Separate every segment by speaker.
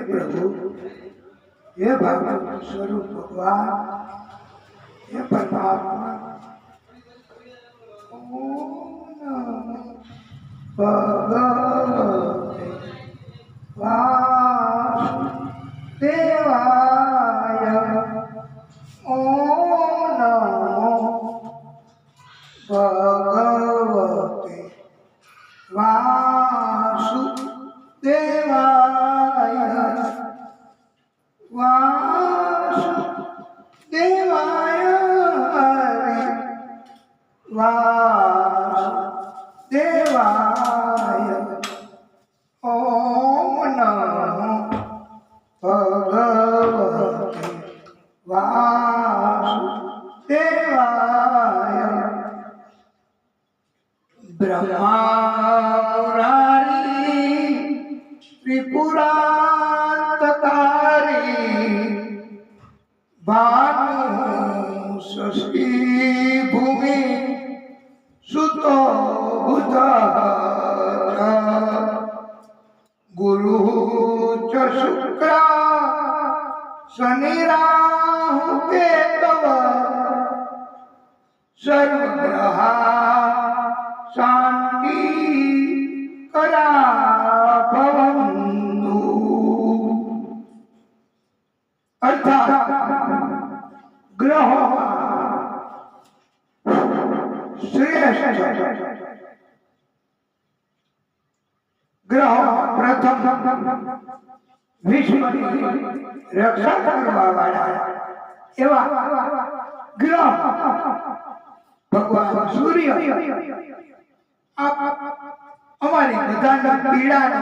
Speaker 1: प्रभु, हे भगवान स्वरूप भगवान, हे परमात्मा, ओम नमो भगवते वासुदेवाय, ओम नमो भगवते वासुदेवाय, वासुदेवाय, वासुदेवाय, ओम नमो भगवते वासुदेवाय। ब्रह्मा मुरारी त्रिपुरांतकारी, भानु शशि भूमि सुतो बुधः, गुरु च शुक्र शनि राहु केतव, सर्वग्रहा शांति करा भवन्तु। अर्थात ग्रहों श्रेष्ठ ग्रहों प्रथम विश्वની રક્ષા કરવા વાળા એવા ગ્રહ ભગવાન સૂર્ય અમારી બધાની પીડાનો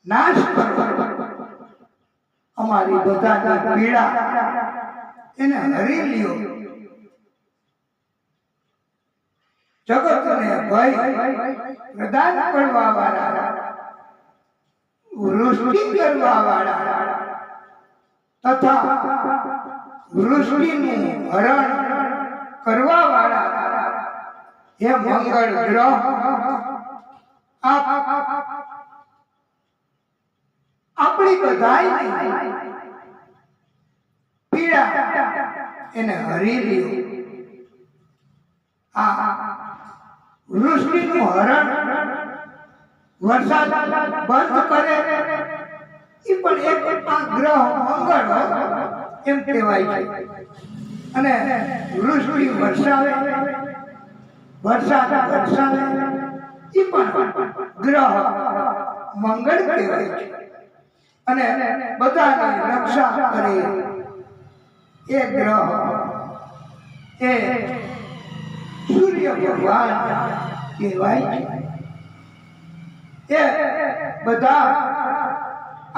Speaker 1: નાશ કરવા, અમારી બધાની પીડા એને હરી લ્યો, જગતને ભય પ્રદાન કરવા વાળા, વૃષ્ટિ કરવા વાળા તથા વૃષ્ટિનું હરણ કરવા વાળા હે મંગળ ગ્રહ, આપણી બધાય પીડા એને હરી લ્યો, આ વૃષ્ટિનું હરણ, વરસાદ બંધ કરે એ પણ એક ગ્રહ મંગળ એમ કહેવાય છે, અને વૃષ્ટિ વરસાવે, વરસાદ વરસાવે એ પણ ગ્રહ મંગળ કહેવાય છે, અને બધાની રક્ષા કરે એ ગ્રહ એ સૂર્ય ભગવાન કહેવાય છે। એ બધા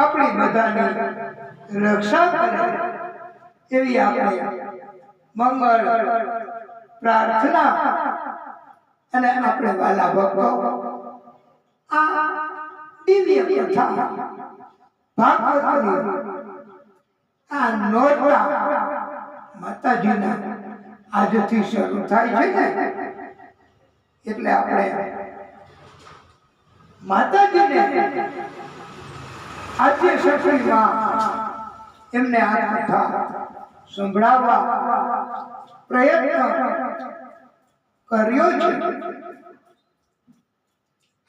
Speaker 1: આપણી બધાની રક્ષા કરે એવી આપણે મંગળ પ્રાર્થના, અને આપણે વાલા ભક્તો આ દિવ્ય કથા ભાગવતની આ નોરતા માતાજીના આજથી શરૂ થાય છે ને, એટલે આપણે માતાજીને આજે સખીમાં એમને આ કથા સંભળાવવા પ્રયત્ન કર્યો છે।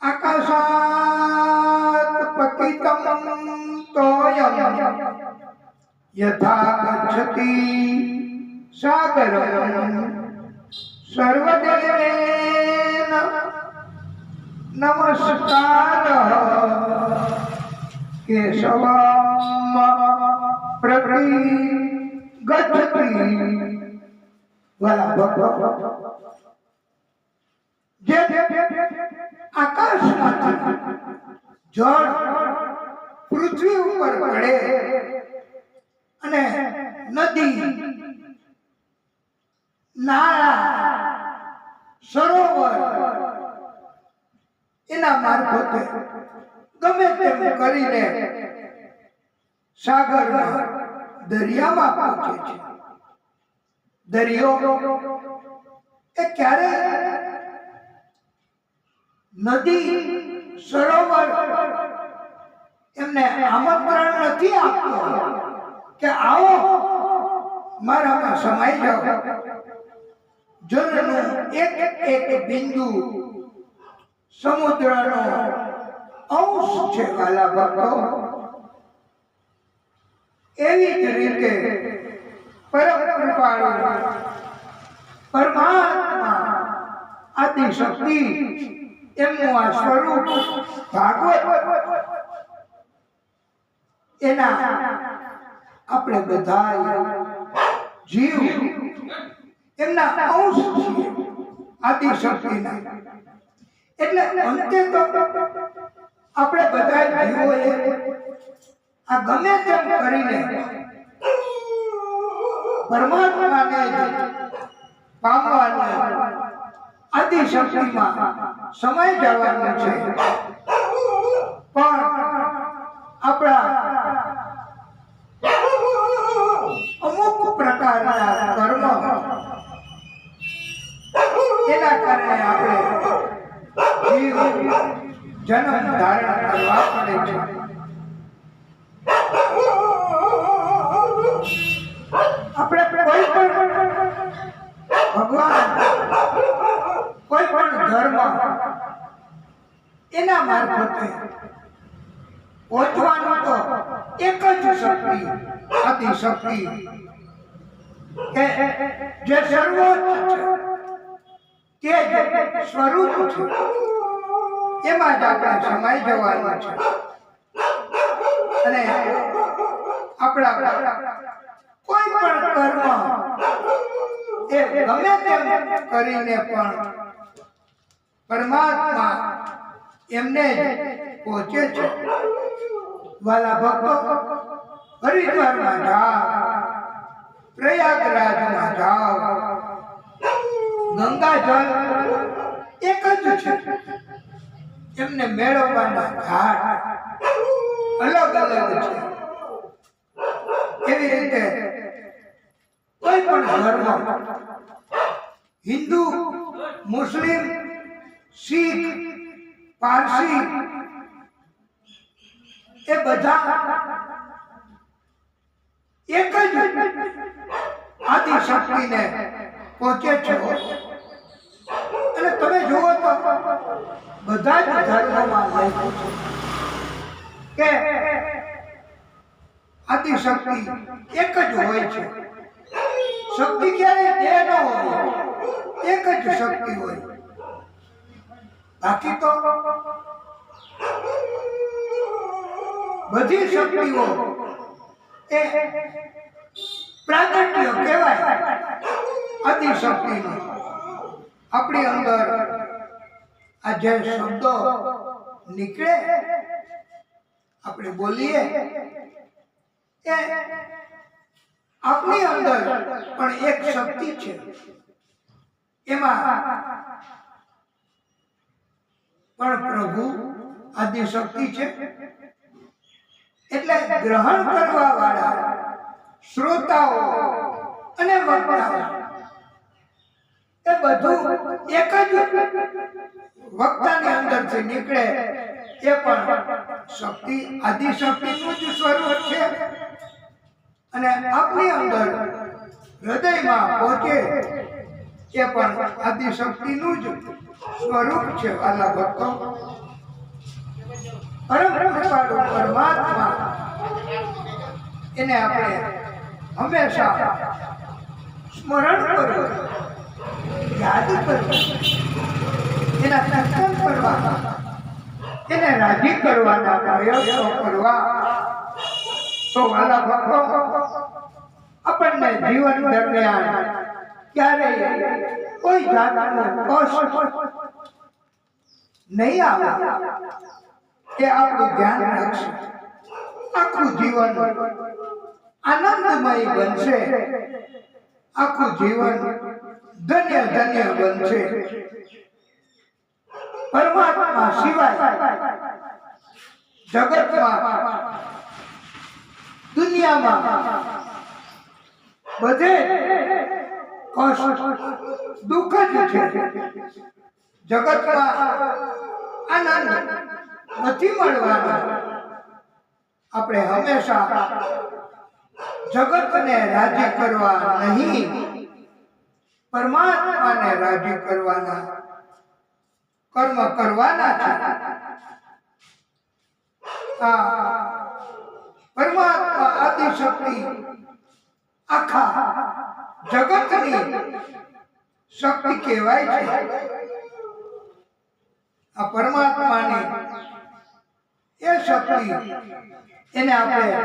Speaker 1: આકાશાત પતિતમ તોયમ યથા ગચ્છતિ સાગરમ, સર્વદેવેન નમસ્કાર કેશવમ પ્રતિ ગચ્છતિ। વાલા ભક્તો, જે આકાશમાંથી જળ પૃથ્વી ઉપર પડે અને નદી, નાળા, સરોવર એના મારફતે ગમે તેમ કરીને સાગરમાં, દરિયામાં પહોંચે છે। દરિયો એ ક્યારે નદી, સરોવર એમને અને આમંત્રણ નથી આપતો કે આવો મારામાં સમાઈ જાઓ. જળનું એક એક બિંદુ સમુદ્રનો અંશ છે વાલા ભક્તો. એવી જ રીતે પરમ કૃપાળુ પરમાત્મા આદિશક્તિ એમનું આ સ્વરૂપ ભાગવત એના આપણે બધા જીવ એમના અંશ છીએ આદિશક્તિના. એટલે અંતે તો આપણે બધા જીવોએ આ ગમે તેમ કરીને પરમાત્માને પામવાનું આદિશક્તિમાં સમય જવાનું છે. પણ આપણા અમુક પ્રકારના કર્મ એના કારણે આપણે જીવ જન્મ ધારણ કરવા પડે છે. આપણે કોઈ પણ ભગવાન કોઈ પણ ધર્મ એના મારફતે પહોંચવાનું તો એક જ શક્તિ આદિશક્તિ કે જે સર્વોચ્ચ છે તે જ સ્વરૂપ છે એમાં જ આપણે સમાઈ જવાનું છે. અને આપણા કોઈ પણ કર્મ એ ગમે તેમ કરીને પણ પરમાત્મા એમને જ પહોંચે છે. વાલા ભક્તો, હરિદ્વારમાં જાઓ, પ્રયાગરાજમાં જાઓ, ગંગાજળ એક જ છે. એમને મેળવવાના ઘાટ અલગ અલગ છે. એવી રીતે કોઈ પણ ધર્મ, હિન્દુ, મુસ્લિમ, શીખ, પારસી એ બધા એક જ આદિશક્તિને પહોંચે છે. અને તમે જુઓ તો બધા જ ધર્મોમાં લખ્યું છે કે આદિશક્તિ એક જ હોય છે. શક્તિ ક્યારેય બે ન હોય, એક જ શક્તિ હોય. બાકી તો બધી શક્તિઓ એ પ્રાગટ્ય કહેવાય આદિશક્તિનું. આપણી અંદર આ જે શબ્દો નીકળે, આપણે બોલીએ, એ આપણી અંદર પણ એક શક્તિ છે. એમાં પણ પ્રભુ આદિશક્તિ છે. એટલે ગ્રહણ કરવા વાળા શ્રોતાઓ અને વક્તાઓ એ બધું એક જ વક્તાની અંદરથી નીકળે. એ પણ શક્તિ આદિશક્તિનું જ સ્વરૂપ છે. અને આપની અંદર હૃદયમાં પહોંચે એ પણ આદિશક્તિનું જ સ્વરૂપ છે. વાલા ભક્તો, પરમ કૃપાળુ પરમાત્મા એને આપણે હંમેશા સ્મરણ કરવું, યાદ કરવું, એના દર્શન કરવા, એને રાજી કરવાના પ્રયત્નો કરવા. તો વાલા ભક્તો, આપણને જીવન દરમિયાન ક્યારેય કોઈ જાતનું કષ્ટ નહીં આવે. એ આપણું ધ્યાન રાખશે. આખું જીવન આનંદમય બનશે. આખું જીવન ધન્ય ધન્ય બનશે. પરમાત્મા સિવાય જગતમાં, દુનિયામાં બધે કષ્ટ દુઃખ જ છે. જગતમાં આનંદ નથી મળવાનો. આપણે હંમેશા જગતને રાજી કરવા નહીં, પરમાત્માને રાજી કરવાના કર્મ કરવાના છે. આ પરમાત્મા આદિશક્તિ આખા જગતની શક્તિ કહેવાય છે. આ પરમાત્માની એ શક્તિ એને આપણે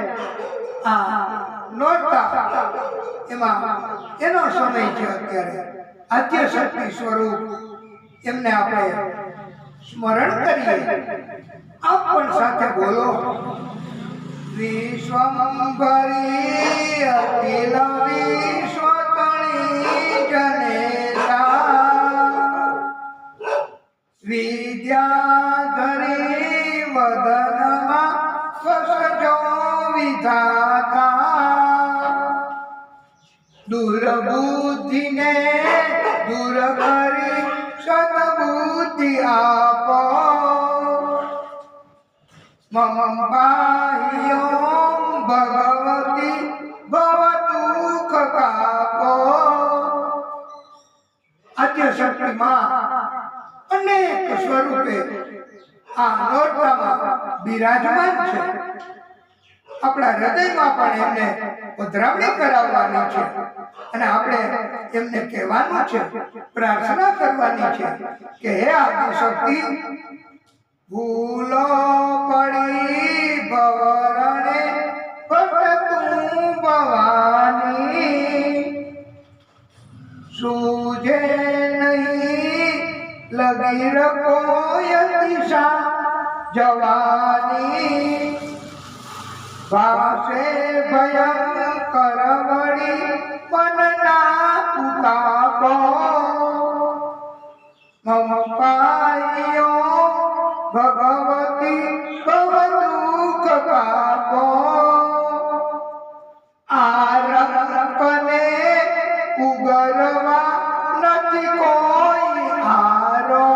Speaker 1: આ નોરતા એમાં એનો સમય છે. અત્યારે આદ્ય શક્તિ સ્વરૂપ એમને આપણે સ્મરણ કરીએ. આપ પણ સાથે બોલો. વિશ્વંભરી અખિલ વિશ્વતણી જનેતા વિદ્યાધરી વદનમાં સ્વસજો વિધાતા દુર્બુદ્ધિને દૂર કરી સદબુદ્ધિ આપો મમ પાહ્યો ભગવતી ભવદુઃખ કાપો. આદ્ય શક્તિમાં અનેક સ્વરૂપે આ નોરતામાં બિરાજમાન છે. આપણા હૃદયમાં પણ એમને પધરામણી કરાવવાની છે અને આપણે એમને કહેવાનું છે, પ્રાર્થના કરવાની છે કે હે આદિશક્તિ, ભૂલો પડી ભવરણે ભટકું ભવાની સૂજે નહીં લગી રખોય દિશા જવાની ભાષે ભયંકર વળી મનના ઉતાપો મમ પાયો ભગવતી ભવદુઃખ કાપો. આ રંકને ઉગરવા નથી કોઈ હારો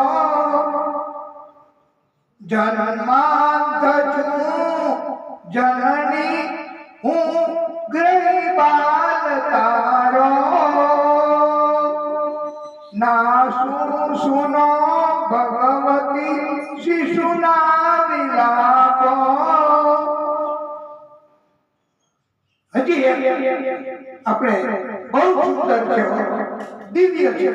Speaker 1: જન્માંત છું જનની હું ગ્રહી બાલ તારો ના સુનો ભગવતી શિશુના વિલાપો. હજી આપણે બહુ સુંદર છે, દિવ્ય છે.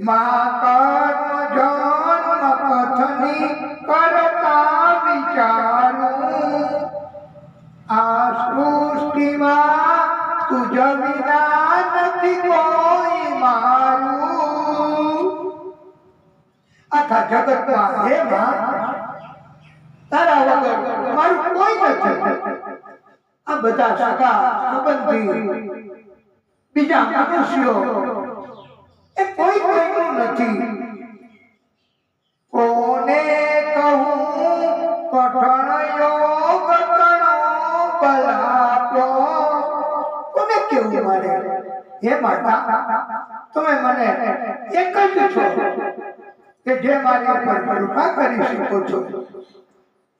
Speaker 1: મા કર્મ જન્મ કથની કરતા વિચારું આ સૃષ્ટિમાં તુજ વિના નથી કોઈ મારું. આખા જગતમાં હે માં તારા વગર મારું કોઈ નથી. આ બધા સગા સંબંધી બીજા મનુષ્યો એ કોઈ કોઈનું નથી. કોને કહું પઠણ યોગ ગણો બલાપો. કોને કેવું મારે? હે માતા, તમે મને એક જ છો કે જે મારી ઉપર કૃપા કરી શકો છો.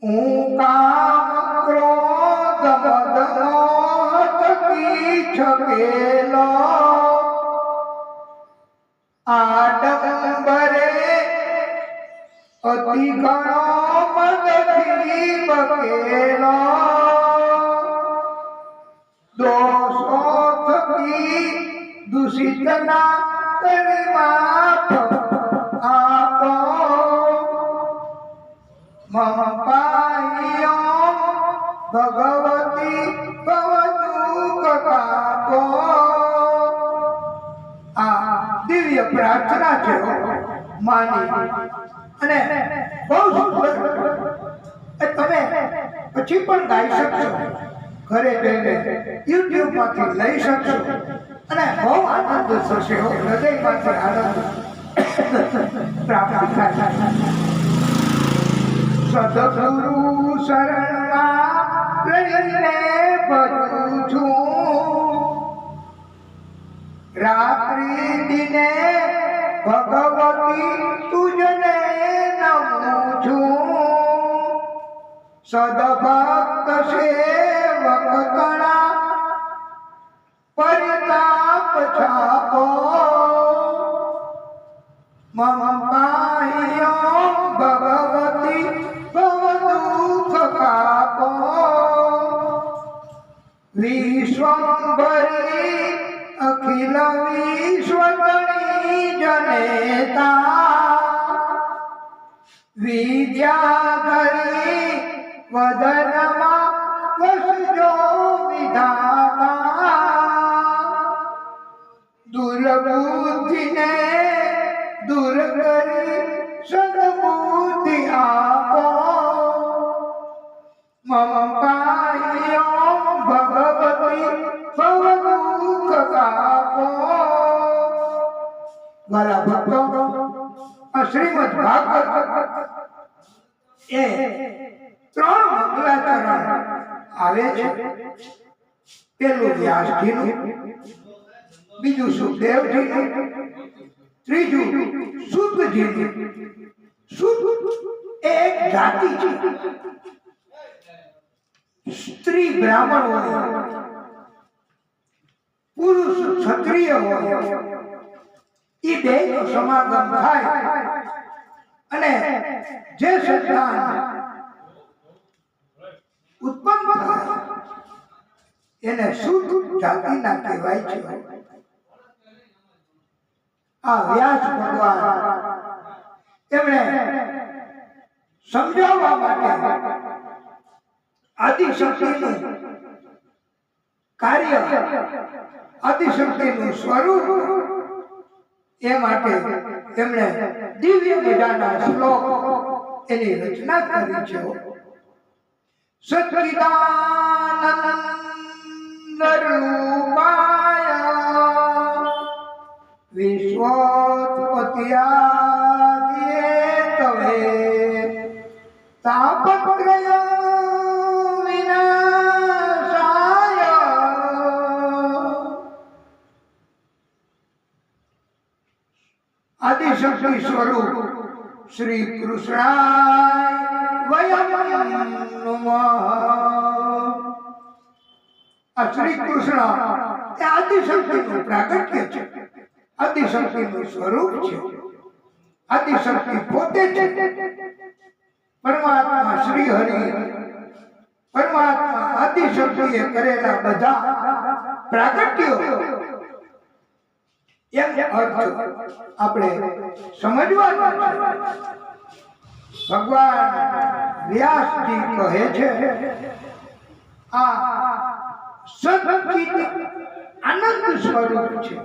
Speaker 1: હું કામ ક્રોધ મદ મોહ થકી છકેલો આડંબરે અતિ ઘણો મદથી બકેલો દોષો થકી દૂષિત ના કરી માફ આપો મમ પાયો ભગવતી ભવદુઃખ કાપો. આ દિવ્ય પ્રાર્થના છે માની અને બહુ સુંદર. તમે પછી પણ ગાઈ શકશો, ઘરે જઈને YouTube માંથી લઈ શકશો અને બહુ આનંદ થશે. હૃદયમાંથી આનંદ પ્રાપ્ત થાય. સદગુરુ શરણમાં રહીને ભજું છું, રાત્રિ દિને ભગવતી તુજને નમું છું. સદભક્ત સેવક તણા પરિતાપ છાપો મમ પાહ્યો ભગવતી ભવ દુઃખ કાપો વિશ્વંભરી અખિલ વિશ્વગણી જનેતા વિદ્યાધરી વદનમાં વસજો વિધાતા દુર્બુદ્ધિને દૂર કરી સદબુદ્ધિ આપો મમ પાહ્યો ભગવતી ભવ દુઃખ કાપો. મારા ભક્તો, આ શ્રીમદ ભાગવત એ 3 મંગલાચરણ આવે છે. પેલું વ્યાસજીનું, બીજું સુખદેવજીનું, ત્રીજું શુદ્ધજીનું. શુદ્ધ એ એક જાતિ છે. સ્ત્રી બ્રાહ્મણ હોય, પુરુષ ક્ષત્રિય હોય, એ બેનો સમાગમ થાય અને જે સંતાન ઉત્પન્ન થાય એને શુદ્ધ જાતિના કહેવાય છે. આ વ્યાસ ભગવાન તેમણે સમજાવવા માટે આદિશક્તિનું કાર્ય, આદિશક્તિનું સ્વરૂપ, એ માટે તેમણે દિવ્ય મજાના શ્લોક એની રચના કરી છે. સચ્ચિદાનંદ રૂપાય વિશ્વોત્પત્યાદિ તાપત્રય વિનાશાય આદિશક્તિ સ્વરૂપ શ્રી કૃષ્ણાય વયમ નમઃ. આ શ્રી કૃષ્ણ એ આદિશક્તિનું પ્રાગટ્ય છે, આદિશક્તિનું સ્વરૂપ છે. આદિશક્તિ પોતે છે. પરમાત્મા શ્રી હરિ, પરમાત્મા આદિશક્તિએ કરેલા બધા પ્રાગટ્યો એમ અર્થ આપણે સમજવાનો છે. ભગવાન વ્યાસજી કહે છે આ સદચિત આનંદ સ્વરૂપ છે.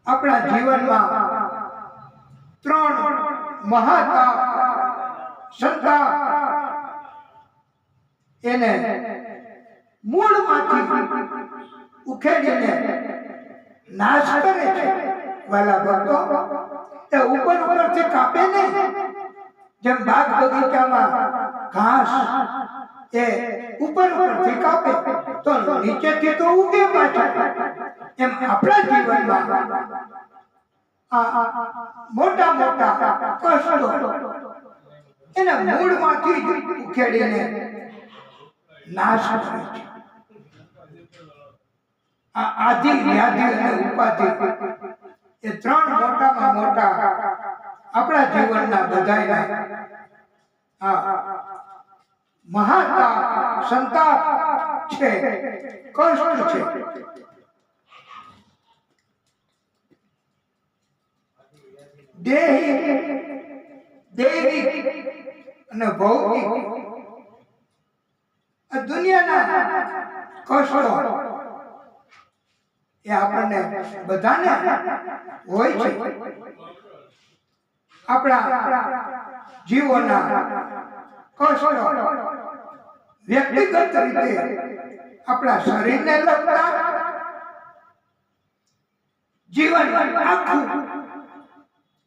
Speaker 1: આપણા જીવનમાં 3 મહાતાપ સંતાપ એને મૂળમાંથી ઉખેડીને નાશ કરે છે. વાલા ભક્તો, તે ઉપરથી કાપે ને, જેમ બાગ બગીચામાં ઘાસ એ ઉપરથી કાપે તો નીચેથી તો ઉગે પાછા, એમ આપણા જીવનમાં મોટા મોટા કષ્ટો એના મૂળમાંથી જ ઉખેડીને નાશ કરે છે. આ આદિ વ્યાધિ અને ઉપાધિ એ 3 મોટામાં મોટા આપણા જીવનના બધાયના મહાતાપ સંતાપ છે, કષ્ટ છે. દૈહિક અને ભૌતિક આ દુનિયાના કષ્ટો એ આપણને બધાને હોય છે. આપણા જીવોના કષ્ટો વ્યક્તિગત રીતે આપણા શરીરને લગતા, જીવન આખું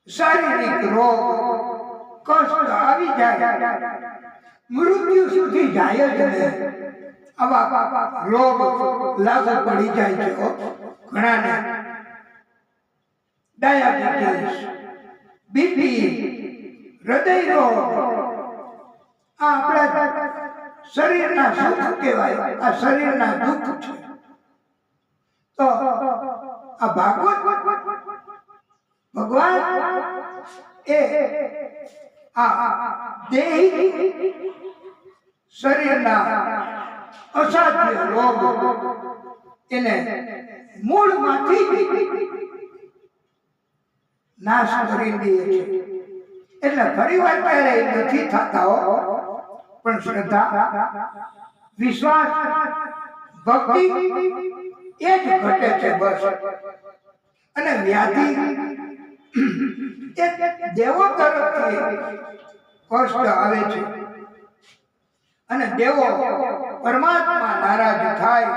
Speaker 1: શારીરિક રોગ કષ્ટ આવી જાય, મૃત્યુ સુધી જાય જ નહીં. આવા રોગ લાગુ પડી જાય છે. ઘણાને ડાયાબિટીસ, બીપી, હૃદય રોગ આ આપણા શરીરના સુખ કહેવાય, આ શરીરના દુઃખ છે. તો આ ભાગવત ભગવાન એ આ દેહી શરીરના અસાધ્ય રોગ એને મૂળમાંથી નાશ કરી દે છે. એટલે ફરી વાર ક્યારેય નથી થતા હો, પણ શ્રદ્ધા, વિશ્વાસ, ભક્તિ એ જ ઘટે છે બસ. અને વ્યાધિ એ દેવો તરફથી કષ્ટ આવે છે. અને દેવો પરમાત્મા નારાજ થાય,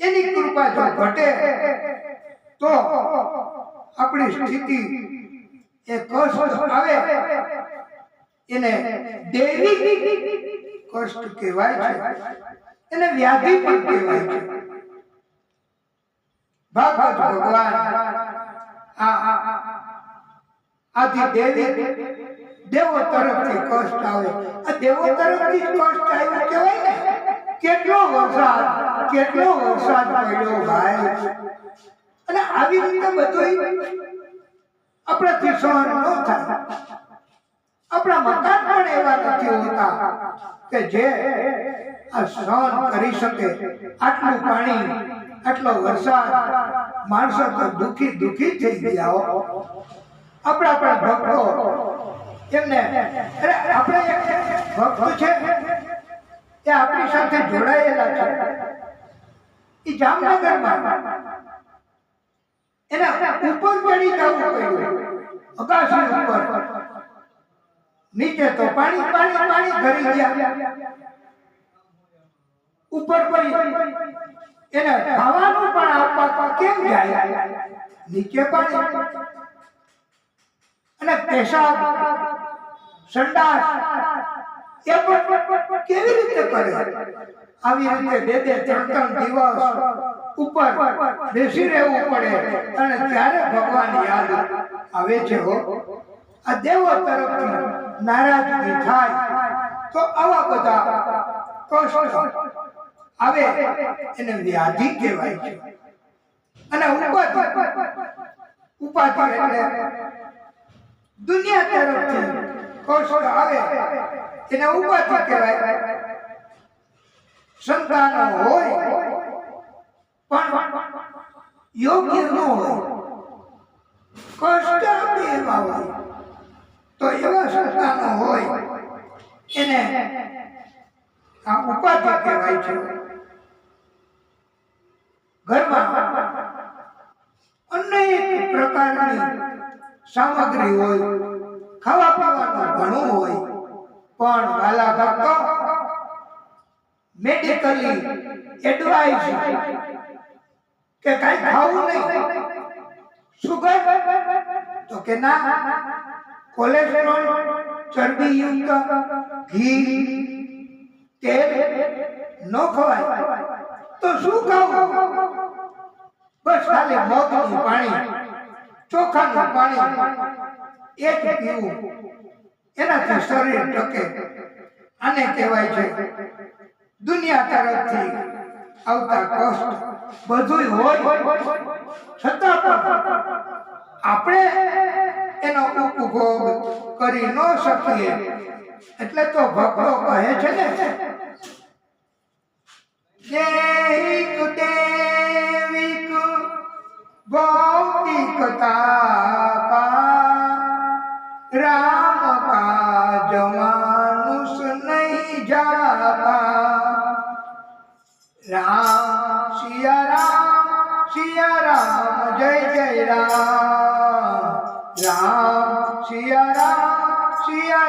Speaker 1: એની કૃપા જો ઘટે તો આપણી સ્થિતિ એ કષ્ટ આવે એને દૈવિક કષ્ટ કહેવાય છે, એને વ્યાધિ પણ કહેવાય છે. ભાગવત ભગવાન આથી દેવો તરફથી કષ્ટ આવે. આ દેવો તરફથી કષ્ટ આવ્યું કહેવાય ને. કેટલો વરસાદ પડ્યો ભાઈ. અને આવી રીતે બધું આપણાથી સહન ન થાય. આપણા મકાન પણ એવા નથી હોતા કે જે આ સહન કરી શકે. આટલું પાણી, આટલો વરસાદ, માણસો તો દુખી થઈ ગયા હો. આપણા પણ ભક્તો એમને, અરે આપણે ભક્તો છે એ આપણી સાથે જોડાયેલા છે. એ જામનગરમાં એના ઉપર ચડી જવું પડ્યું, અગાસી ઉપર. નીચે તો પાણી ભરી ગયા. ઉપર પડી એને ખાવાનું પણ આપવા કેમ જાય? નીચે પાણી. અને પેશાબ, સંડાસ એ પણ કેવી રીતે કરે? આવી રીતે 2-3 દિવસ ઉપર બેસી રહેવું પડે. અને ત્યારે ભગવાન યાદ આવે છે હો. આ દેવો તરફથી નારાજગી થાય તો આવા બધા કષ્ટ આવે, એને વ્યાધિ કહેવાય છે. અને ઉપાધિ એટલે દુનિયા તરફથી કષ્ટ આવે એને ઉપાધિ કહેવાય. સંતાનો હોય પણ યોગ્ય ન હોય, કષ્ટ આપે એવા હોય, તો એવા સંતાનો હોય એને આ ઉપાધિ કહેવાય છે. ઘરમાં અનેક પ્રકારની સામગ્રી હોય, ખાવા પીવાનું ઘણું હોય, પણ વાલા ભક્તો મેડિકલી એડવાઇસ કે કઈ ખાવું નહીં. સુગર તો કે ના, કોલેસ્ટ્રોલ, ચરબી યુક્ત ઘી, તેલ ન ખવાય. તો શું ખાવું? બસ ખાલી મગનું પાણી, ચોખાનું પાણી એ જ પીવું, એનાથી શરીર ટકે. આને કહેવાય છે દુનિયા તરફથી આવતા કષ્ટ. બધું હોય છતાં પણ આપણે એનો ઉપભોગ કરી ન શકીએ. એટલે તો ભક્તો કહે છે ને, દેવિક ભૌતિક તાપા, રામ કાજ માનુષ નહીં જાતા. રામ સિયા રામ જય જય રામ. રામ સિયા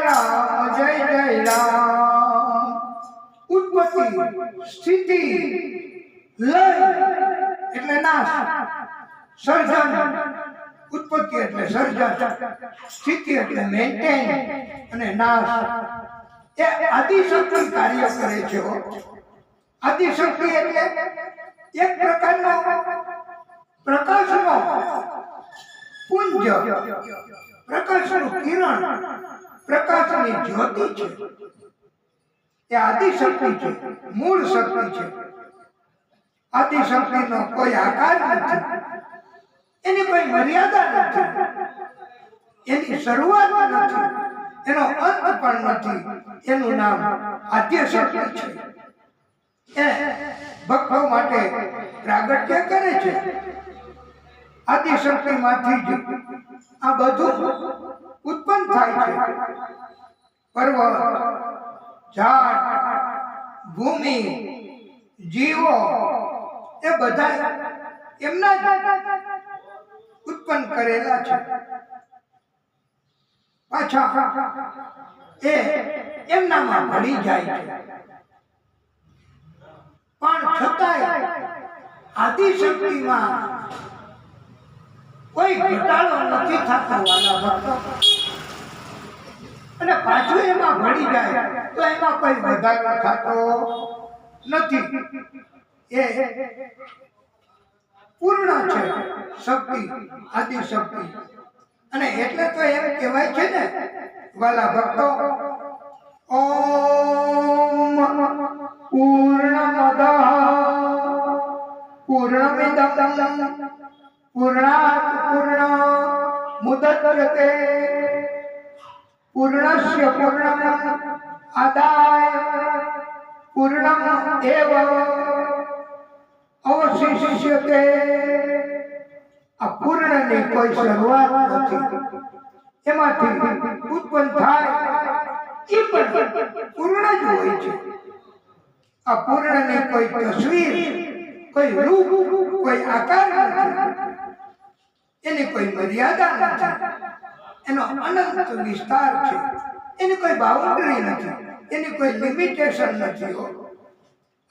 Speaker 1: રામ જય જય રામ. ઉત્પત્તિ, સ્થિતિ, લય એટલે નાશ. સર્જન, ઉત્પત્તિ એટલે સર્જન, સ્થિતિ એટલે મેન્ટેન, અને નાશ એ આદિશક્તિ કાર્ય કરે છે. આદિશક્તિ એટલે એક પ્રકારનો પ્રકાશનો પુંજ, પ્રકાશનું કિરણ પ્રકાશની જ્યોતિ છે, એ આદિશક્તિ છે, મૂળ શક્તિ છે. આદિશક્તિનો કોઈ આકાર નથી, એની કોઈ મર્યાદા નથી, એની શરૂઆત નથી, એનો અંત પણ નથી. એનું નામ આદ્યશક્તિ છે. એ ભક્તો માટે પ્રાગટ્ય કરે છે. આદિશક્તિમાંથી જ આ બધું ઉત્પન્ન થાય છે. પર્વત, ઝાડ, ભૂમિ, જીવો એ બધા એમના જ ઉત્પન્ન કરેલા છે. પાછા એ એમનામાં ભળી જાય છે. પણ છતાંય આદિશક્તિમાં કોઈ ઘટાડો નથી થતો વાલા ભક્તો. અને પાછું એમાં ભળી જાય તો એમાં કોઈ વધારો થતો નથી. એ પૂર્ણ છે શક્તિ, આદિશક્તિ. અને એટલે તો એમ કહેવાય છે ને વાલા ભક્તો, ઓમ પૂર્ણમદ પૂર્ણમિદં પૂર્ણાત પૂર્ણમુદચ્યતે પૂર્ણસ્ય પૂર્ણમ આદાય પૂર્ણમ એવ અવશિષ્યતે. આ પૂર્ણની કોઈ શરૂઆત નથી, એમાંથી ઉત્પન્ન થાય એ પણ પૂર્ણ જ હોય છે. આ પૂર્ણની કોઈ તસવીર, કોઈ રૂપ, કોઈ આકાર નથી, એની કોઈ મર્યાદા નથી, એનો અનંત વિસ્તાર છે. એની કોઈ બાઉન્ડરી નથી, એની કોઈ લિમિટેશન નથી.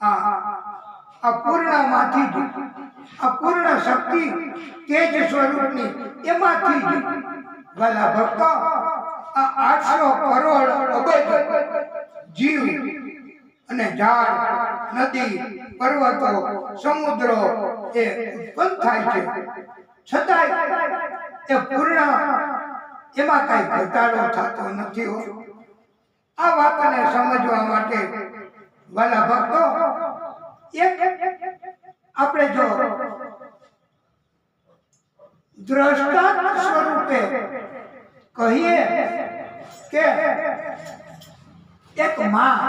Speaker 1: આ પૂર્ણમાંથી જ, આ પૂર્ણ શક્તિ તેજ સ્વરૂપની એમાંથી જ વાલા ભક્તો આ 800 કરોડ અબજ જીવ અને ઝાડ, નદી, પર્વતો, સમુદ્રો એ ઉત્પન્ન થાય છે. છતાંય એ પૂર્ણ, એમાં કઈ ઘટાડો થતો નથી. આ વાતને સમજવા માટે વાલા ભક્તો આપણે જો દ્રષ્ટાંત સ્વરૂપે કહીએ કે એક માં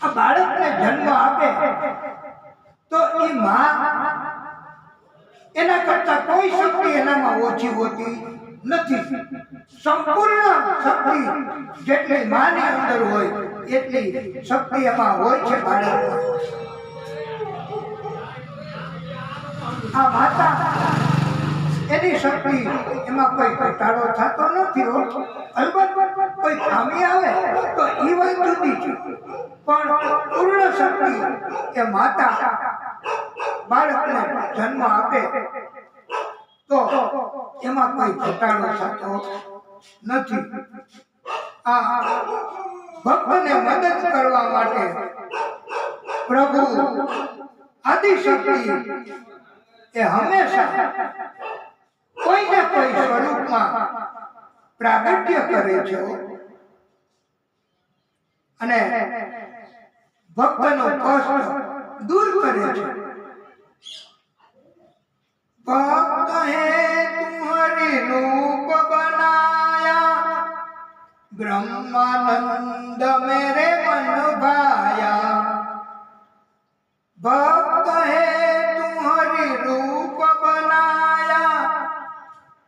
Speaker 1: આ બાળકને જન્મ આપે તો એ માં એના કરતા કોઈ શક્તિ એનામાં ઓછી હોતી નથી. સંપૂર્ણ શક્તિ જેટલી માની અંદર હોય એટલી શક્તિ એમાં હોય છે બાળકમાં. આ માતા એની શક્તિ એમાં કોઈ ઘટાડો થતો નથી. અલબત્ત કોઈ ખામી આવે તો એ વાત જુદી છે, પણ પૂર્ણ શક્તિ એ માતા બાળકને જન્મ આપે તો એમાં કોઈ ઘટાડો થતો નથી. આ ભક્તને મદદ કરવા માટે પ્રભુ આદિશક્તિ એ હંમેશા કોઈ ને કોઈ સ્વરૂપમાં પ્રાગટ્ય કરે છે અને ભક્તનો કષ્ટ દૂર કરે છે. भक्त है तुम्हारे रूप बनाया, ब्रह्मानंद मेरे मन भाया. भक्त है तुम्हारे रूप बनाया,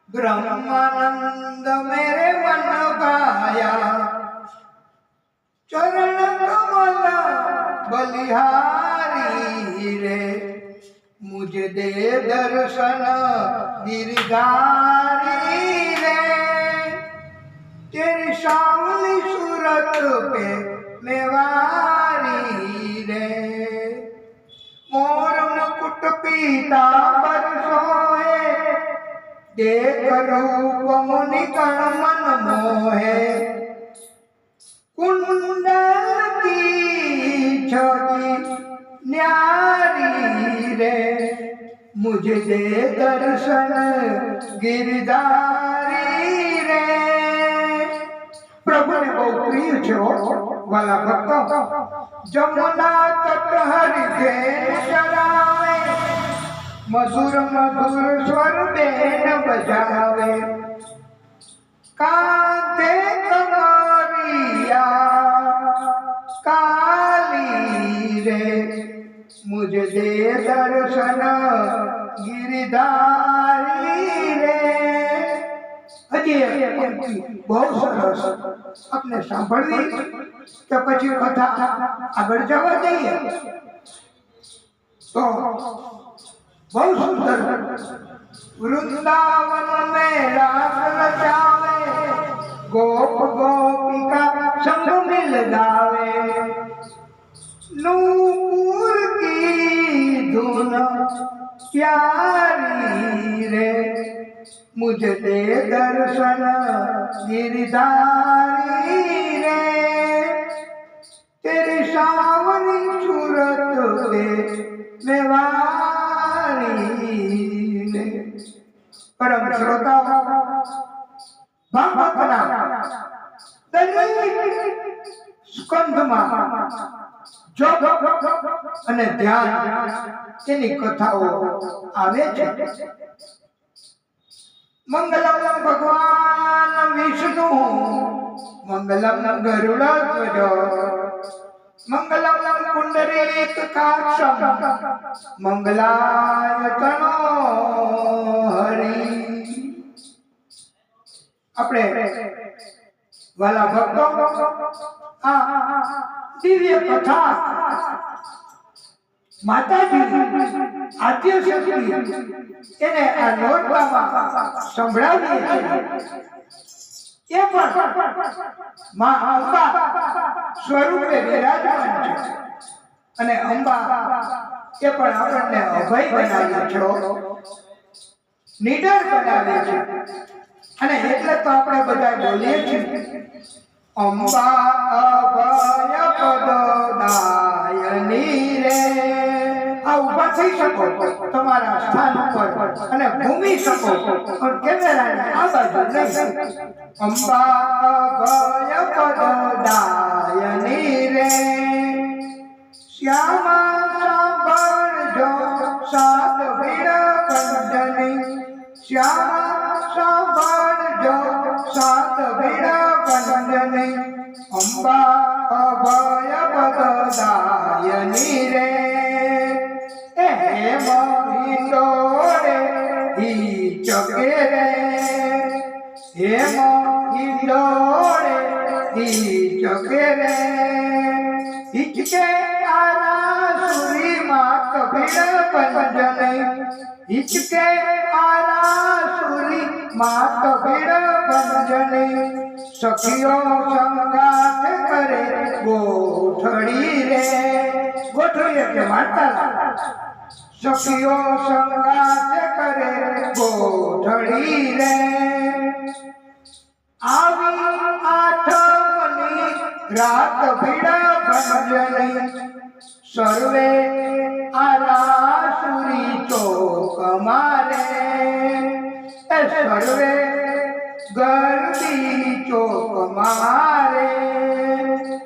Speaker 1: ब्रह्मानंद मेरे मन भाया. चरण कमल बलिहारी रे, मुझे दे दर्शन गिरधारी रे. तेरी सांवली सूरत पे मेवारी रे. मोर मुकुट पीतांबर सोहे, देख रूप मुनि गण मन मोहे. कुंडल की छवि न्यारी रे, मुझे दे दर्शन गिरधारी रे. છે વાલા ભક્તો, જમુના તટ હરિ ચરાવે, મધુર મધુર સ્વર બેન બજાવે, કાંતે કમરિયા કાલી રે, મુझ દે દર્શન ગિરધારી રે. હજી એક પંક્તિ બહુ સરસ, આપને સાંભળવી કે પછી કથા આગળ જવા દઈએ? તો બહુ સુંદર. વૃંદાવન में रास रचावे, गोप गोपिका संग मिल गावे, नूपुर की धुन प्यारी रे, मुझ दे दर्शन गिरधारी रे, तेरी सावनी सूरत पे मेवारी रे. परम श्रोता ભક્તના દરેક સ્કંધમાં જોગ અને ધ્યાન એની કથાઓ આવે છે. મંગલમ ભગવાન વિષ્ણુ, મંગલમ ગરુડધ્વજ, મંગલમ પુંડરીક કાક્ષમ, મંગલાય તનો હરિ. આપણે વાલા ભક્તો, આ દિવ્ય કથા માતાજી આદ્ય શક્તિ એને આ નોરતામાં સંભળાવીએ છીએ. એ પણ માં અંબા સ્વરૂપે વિરાજમાન છે, અને અંબા એ પણ આપણને અભય બનાવે છે, નિડર બનાવે છે. અને એટલે તો આપણે બધા બોલીએ છીએ, અંબા અભય પદદાયની રે. આ ઉભા થઈ શકો તમારા સ્થાન ઉપર અને ઘૂમી શકો, પણ કેમેરાને આ બાજુ નહીં. અંબા અભય પદદાયની રે, શ્યામા સાંભળજો સાત ભીડ કંજની, શ્યામા સાંભળજો સાત ભીડ કંજની, અંબા અભય પદદાયની રે. હે મહિંદોરે હિચકે રે, હે મહિંદોરે હિચકે રે, હિચકે આરાસુરી માત ભીડ કંજની, હિચકે આરાસુરી માત ભીડ કંજની, સખીઓ સંગાથ કરે ગોઠડી રે. ગોઠડી એટલે વાર્તા. સખીઓ સંગાથ કરે ગોઠડી રે, આવી આઠમની રાત ભીડ કંજની, સર્વે આરાસુરી ચોક મારે, સર્વે ગરબી ચોક મારે.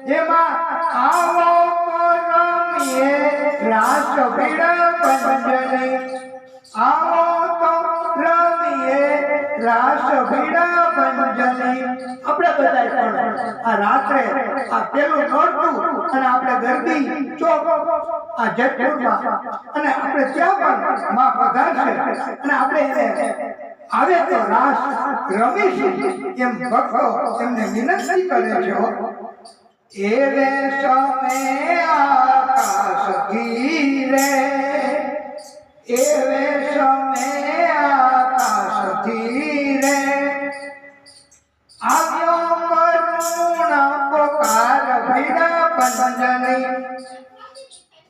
Speaker 1: જેમાં આવો રમીએ રાસ ભીડ કંજની, આવો તો રમીએ રાસ ભીડ કંજની. આપણે બધા આ રાત્રે આ પેલું નોરતું અને આપણે ગરબી ચોક આ જેતપુરમાં, અને આપણે ત્યાં પણ માં પધારશે અને આપણે એને આવે તો રાસ રમીશું એમ ભક્તો એમને વિનંતી કરે છે. એવે સમે આકાશ ધીરે, એવે સમે આકાશ ધીરે, આવ્યો કરુણા પોકાર ભીડ કંજની,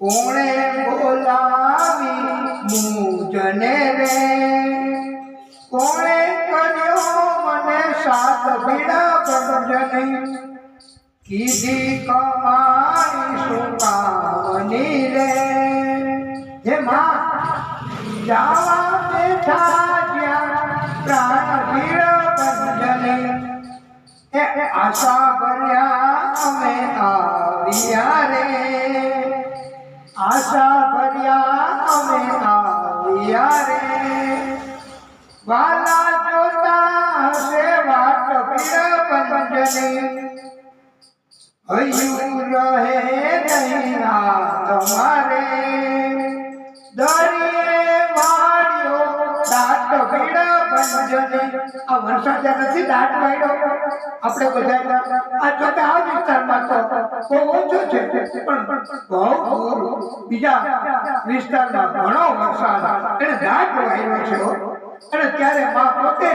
Speaker 1: કોણે બોલાવી મુજને રે, કોણે કર્યો મને સાત ભીડ કંજની, કીધી કમાણી શું કામની રે. હે માં જાવા બેઠા જ્યાં પ્રાણ ભીડ કંજની, એ આશા ભર્યા વાલા જોતા હશે વાટ પીડ પંજની હૈયું રહે નહીં આ તમારે દરિયે વાળ્યો દાટ પીડ પંજની આ વરસાદ નથી દાટ વાળ્યો આપણે બધા આ જોતા આ વિસ્તારમાં તો બહુ ઓછો છે પણ બહુ બીજા વિસ્તારમાં ઘણો વરસાદ એને દાટ વાળ્યો છે અને ત્યારે માં પોતે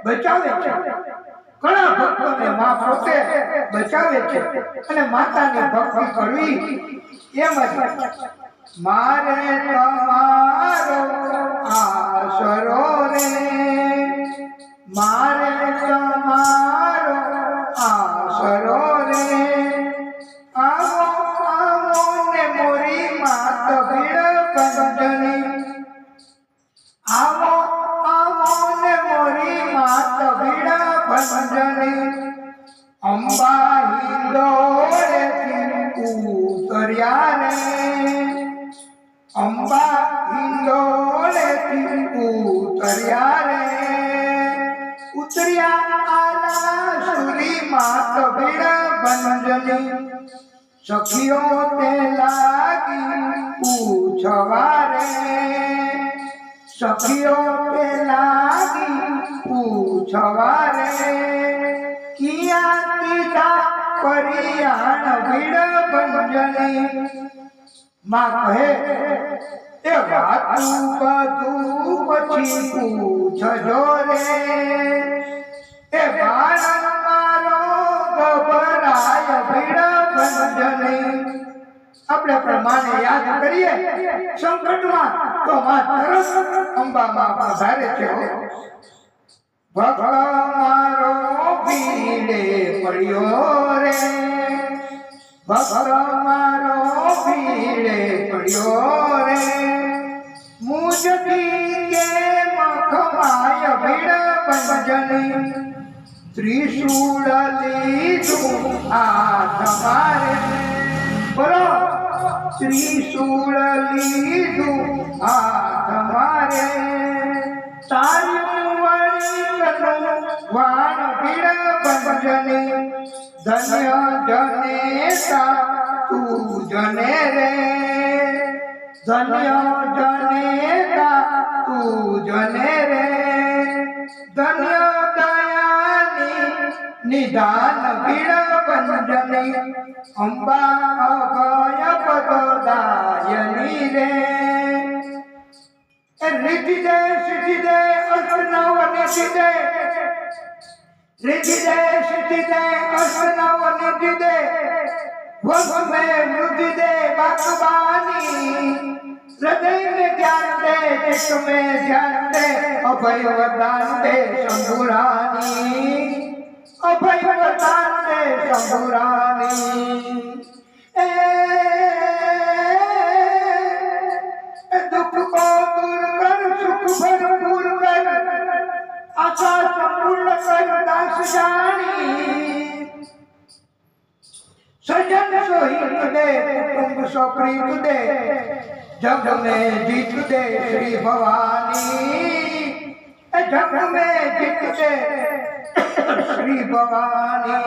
Speaker 1: બચાવે છે ઘણા ભક્તોને માં પોતે બચાવે છે અને માતાની ભક્તિ કરવી એમ જ મારે તમારો આશરો રે મારે તમારો આશરો રે આવો આવો ને મોરી માત ભીડ પંજની આવો આવો ને મોરી માત ભીડ પંજની અંબા હિંદોળેથી ઉતર્યા રે અંબા હિંદોળેથી ઉતર્યા રે ઉતર્યા આલા સુરી માત ભીડ પંજની સખીઓ તે લાગી પૂછવા રે સખીઓ તે લાગી પૂછવા રે કિયા કીધા પરિયાણ ભીડ પંજની માં કહે એ વાતું બધું પછી પૂછજો રે એ બાળ મારો ગભરાય ભીડ પંજની આપણે પ્રમાણે યાદ કરીએ સંકટમાં તો માં તરત અંબામાં પધારે છે ભક્ત મારો ભીડે પડ્યો રે ભક્ત મારો ભીડે પડ્યો રે મુજથી કે મખમાય ભીડ પંજની ત્રિશૂળ લીધું હાથ મારે બોલો ત્રિશૂળ લીધું હાથ મારે તારું વાણ ભીડ પંજની ધન્ય જનેતા તું જને રે ધન્ય જનેતા તું જને રે ધન્ય દયાની નિદાન ભીડ પંજની અંબા અભય પદદાયની રે रिद्धि दे सिद्धि दे अष्टनव निधि दे रिद्धि दे सिद्धि दे अष्टनव निधि दे वंश में वृद्धि दे बागबानी हृदय में ज्ञान दे चित्त में ध्यान दे अभय वरदान दे शंभुरानी अभय वरदान दे शंभुरानी दुख को दूर कर सुख भरपूर कर आशा संपूर्ण कर दास जानी सजन सोहित दे कुटुंब सो प्रीत दे जग में जीत दे श्री भवानी जग में जीत दे श्री भवानी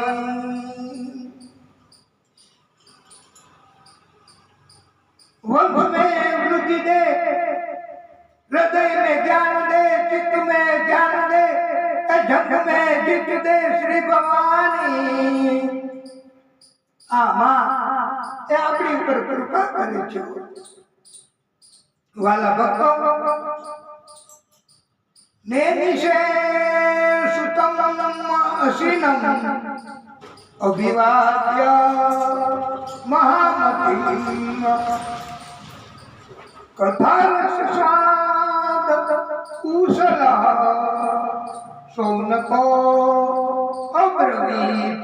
Speaker 1: वंश में वृद्धि दे हृदय में ज्ञान दे चित्त में ज्ञान दे जग में जीत दे श्री भवानी आ मां ए अपनी ऊपर कृपा करे छे वाला भक्तो नेमिषे सुतम असीनम अभिवाद्य महामतिम कथारसाद कुशल सौनको अब्रवीत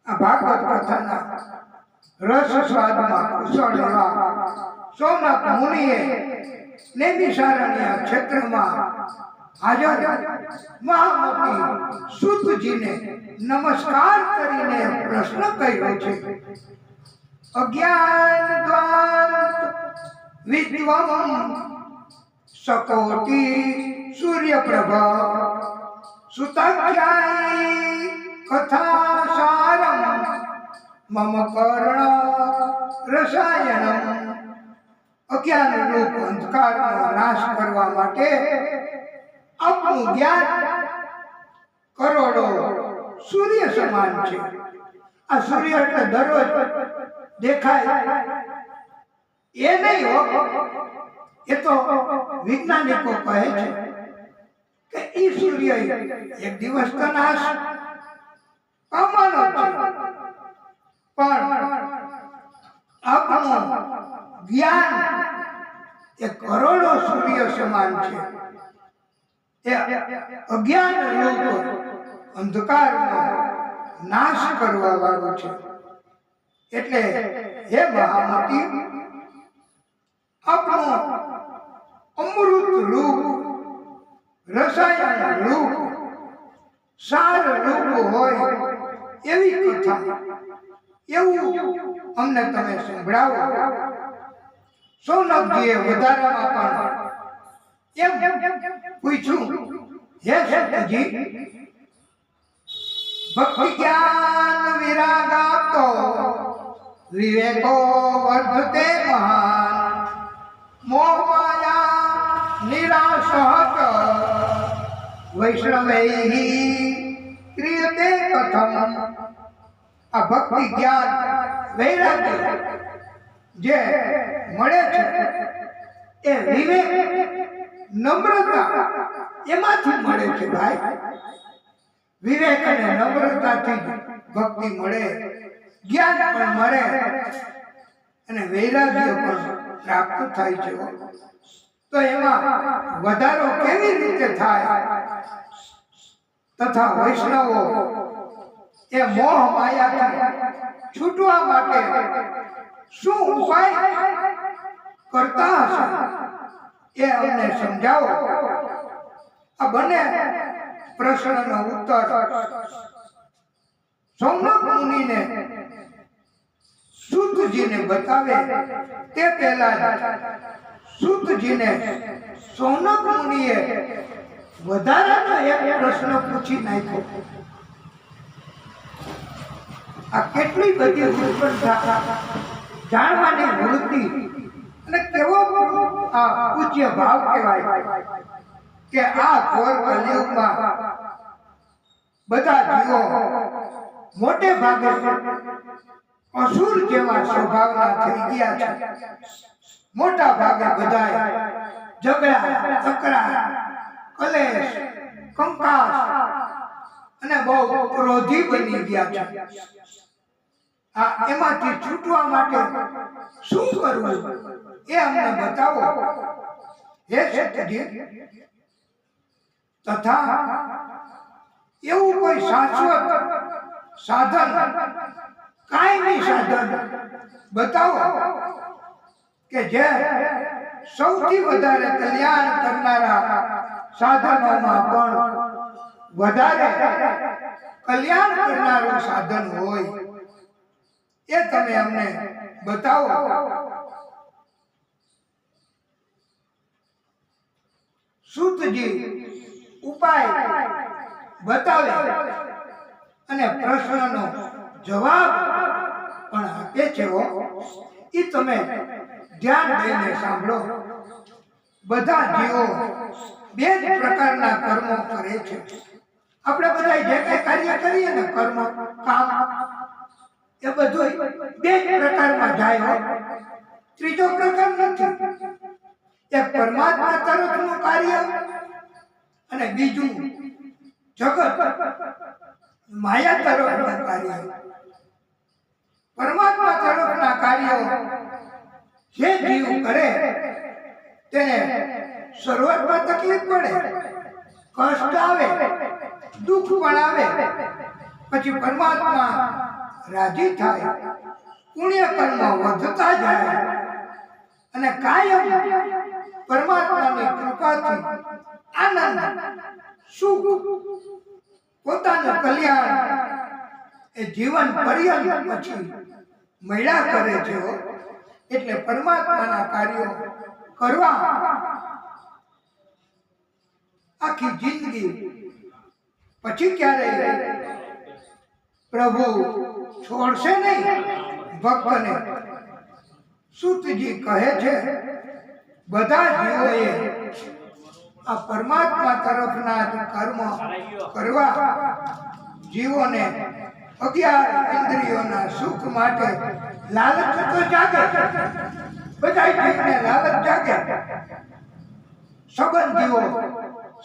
Speaker 1: भागवत कथाना रस स्वादમાં કુશળ એવા સોમનાથ મુનિએ નૈમિષારણ્ય ક્ષેત્રમાં હાજર મહામતી સુતજીને નમસ્કાર કરીને પ્રશ્ન કર્યો છે અજ્ઞાન દ્વાંત વિદ્વમ સકોટી પ્રભ સુતાખ્યાયી કથા સારમ મમ કર્ણ રસાયણમ અજ્ઞાન રૂપ અંધકારનો નાશ કરવા માટે આપનું જ્ઞાન કરોડો સૂર્ય સમાન છે. આ સૂર્ય એટલે દરરોજ દેખાય એ નહીં હો, એ તો વૈજ્ઞાનિકો કહે છે કે ઈ સૂર્ય એક દિવસ તો નાશ પામવાનો છે, પણ આપણું જ્ઞાન એ કરોડો સૂર્ય સમાન છે. એ અજ્ઞાન રૂપ અંધકારનો નાશ કરવા વાળું છે. એટલે હે મહામતી, આપણું અમૃત રૂપ, રસાયણ રૂપ, સાર રૂપ હોય એવી કથા, એવું અમને તમે સંભળાવો. સોનકજીએ વધારામાં પણ એમ પૂછ્યું, હે સતજી, ભક્તિ જ્ઞાન વિરાગાતો વિવેકો વર્ધતે મહાન મોહ માયા નિરાશહત વૈષ્ણવૈઃ ક્રિયતે કથમ. આ ભક્તિ જ્ઞાન વૈરાગ્ય જે મળે છે એ વિવેક નમ્રતા એમાંથી મળે છે ભાઈ. વિવેક અને નમ્રતાથી ભક્તિ મળે, જ્ઞાન પણ મળે અને વૈરાગ્ય પણ પ્રાપ્ત થાય છે. તો એમાં વધારો કેવી રીતે થાય? તથા વૈષ્ણવો એ મોહ માયાથી છૂટવા માટે શું ઉપાય કરતા હશે એ અમને સમજાવો. આ બંને પ્રશ્નનો ઉત્તર સૌનક મુનિને સૂતજીને બતાવે તે પહેલા સૂતજીને સૌનક મુનિએ વધારાનો એક પ્રશ્ન પૂછી નાખ્યો. આ કેટલી બધી ઉત્કંઠા, જાણવાની વૃત્તિ અને કેવો આ પૂજ્ય ભાવ કહેવાય કે આ ઘોર કલિયુગમાં બધા જીવો મોટે ભાગે અસુર જેવા સ્વભાવના થઈ ગયા છે. મોટા ભાગે બધા ઝઘડા, તકરાર, કલેશ, કંકાસ અને બહુ ક્રોધી બની ગયા છે. એમાંથી છૂટવા માટે શું કરવું એ અમને બતાવો હે સતજી. તથા એવું કોઈ શાશ્વત સાધન, કાયમી સાધન બતાવો કે જે સૌથી વધારે કલ્યાણ કરનારા સાધનોમાં પણ વધારે કલ્યાણ કરનારું સાધન હોય એ તમે અમને બતાવો. સૂતજી ઉપાય બતાવે અને પ્રશ્નનો જવાબ પણ આપે છે. એ તમે ધ્યાન દઈને સાંભળો. બધા જીવો બે જ પ્રકારના કર્મો કરે છે. આપણે બધા જે કઈ કાર્ય કરીએ ને, કર્મ, કામ, એ બધું બે જ પ્રકારમાં જાય. ત્રીજો પ્રકાર નથી. એક પરમાત્મા તરફનું કાર્ય અને બીજું જગત માયા તરફનું કાર્ય. પરમાત્મા તરફના કાર્યો જે જીવ કરે તેને શરૂઆતમાં તકલીફ પડે, કષ્ટ આવે, દુઃખ પણ આવે, પછી પરમાત્મા રાજી થાય, પુણ્ય કર્મ વધતા જાય અને કાયમ પરમાત્માની કૃપાથી આનંદ, સુખ, પોતાનું કલ્યાણ એ જીવન પર્યંત પછી મળ્યા કરે છે. એટલે પરમાત્માના કાર્યો કરવા આખી જિંદગી પછી ક્યારે પ્રભુ છોડશે નહીં ભક્તને. સૂતજી કહે છે બધા જીવોએ આ પરમાત્મા તરફના કર્મ કરવા જીવોને 11 ઇન્દ્રિયોના સુખ માટે લાલચ તો જાગે, બધા જીવને લાલચ જાગે. સંબંધીઓ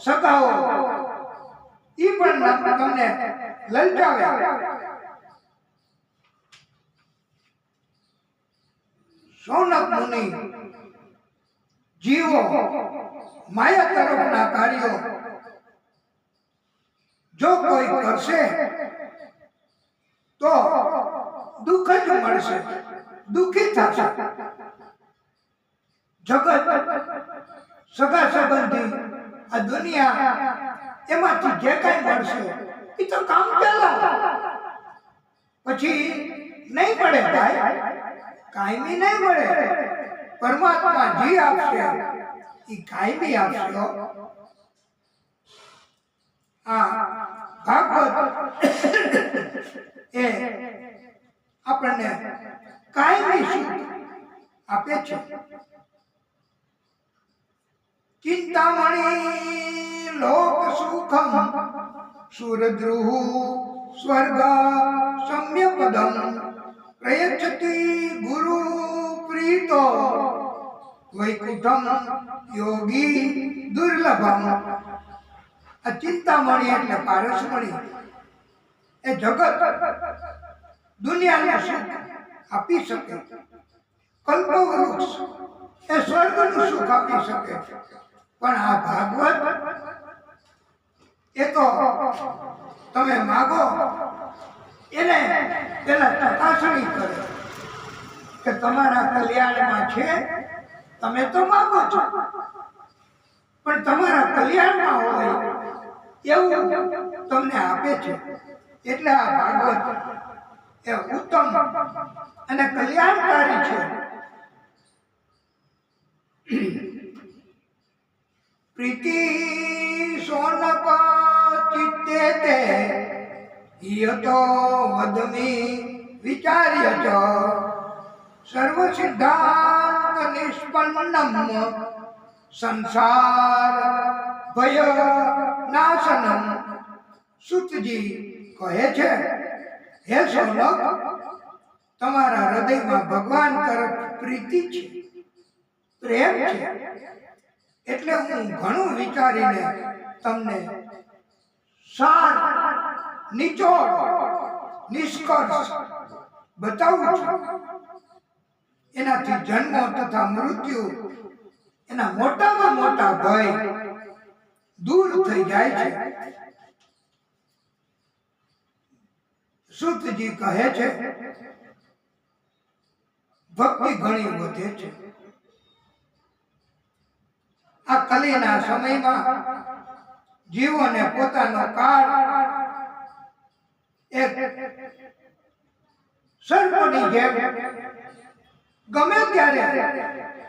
Speaker 1: સગાઓ ઈ પણ તમને લલચાવે. સૌનક મુનિ જીવો માયા તરફના કાર્યો જો કોઈ કરશે તો દુઃખ જ મળશે, દુઃખી થશે. જગત, સગા સંબંધી, આ દુનિયા એમાંથી જે કઈ મળશે એ તો કામ ચાલે, પછી નહીં મળે ભાઈ, કાયમી નહીં મળે. પરમાત્મા જી આપશે એ કાયમી આપશે. ભાગવત એ આપણને કાયમી સુખ આપે છે. ચિંતામણી લોક સુખમ સુરદ્રુહ સ્વર્ગ સમ્યપદમ પ્રયચ્છતિ ગુરુ પ્રીતો વૈકુંઠમ યોગી દુર્લભમ. આ ચિંતામણી એટલે પારસમણી. એ જગત દુનિયાનું સુખ આપી શકે, કલ્પવૃક્ષ એ સ્વર્ગનું સુખ આપી શકે, પણ આ ભાગવત એ તો તમે માગો એને પેલા ચકાસણી કરે કે તમારા કલ્યાણમાં છે. તમે તો માગો છો પણ તમારા કલ્યાણમાં હોય એવું તમને આપે છે. એટલે આ ભાગવત એ ઉત્તમ અને કલ્યાણકારી છે. પ્રીતિ સોનક ચિત્તે તે યતો વદમી વિચાર્ય ચ સર્વ સિદ્ધાંત નિષ્પન્નમ સંસાર ભય નાશનમ. સૂતજી કહે છે હે સોનક, તમારા હૃદયમાં ભગવાન તરફ પ્રીતિ છે, પ્રેમ છે, એટલે હું ઘણું વિચારીને તમને સાર, નિચોડ, નિષ્કર્ષ બતાવું છું. એનાથી જન્મ તથા મૃત્યુ, એના મોટામાં મોટા ભય દૂર થઈ જાય છે. સૂતજી કહે છે ભક્તિ ઘણી વધે છે. આ કલીના સમયમાં જીવોને પોતાનો કાળ એક સર્પની જેમ ગમે ત્યારે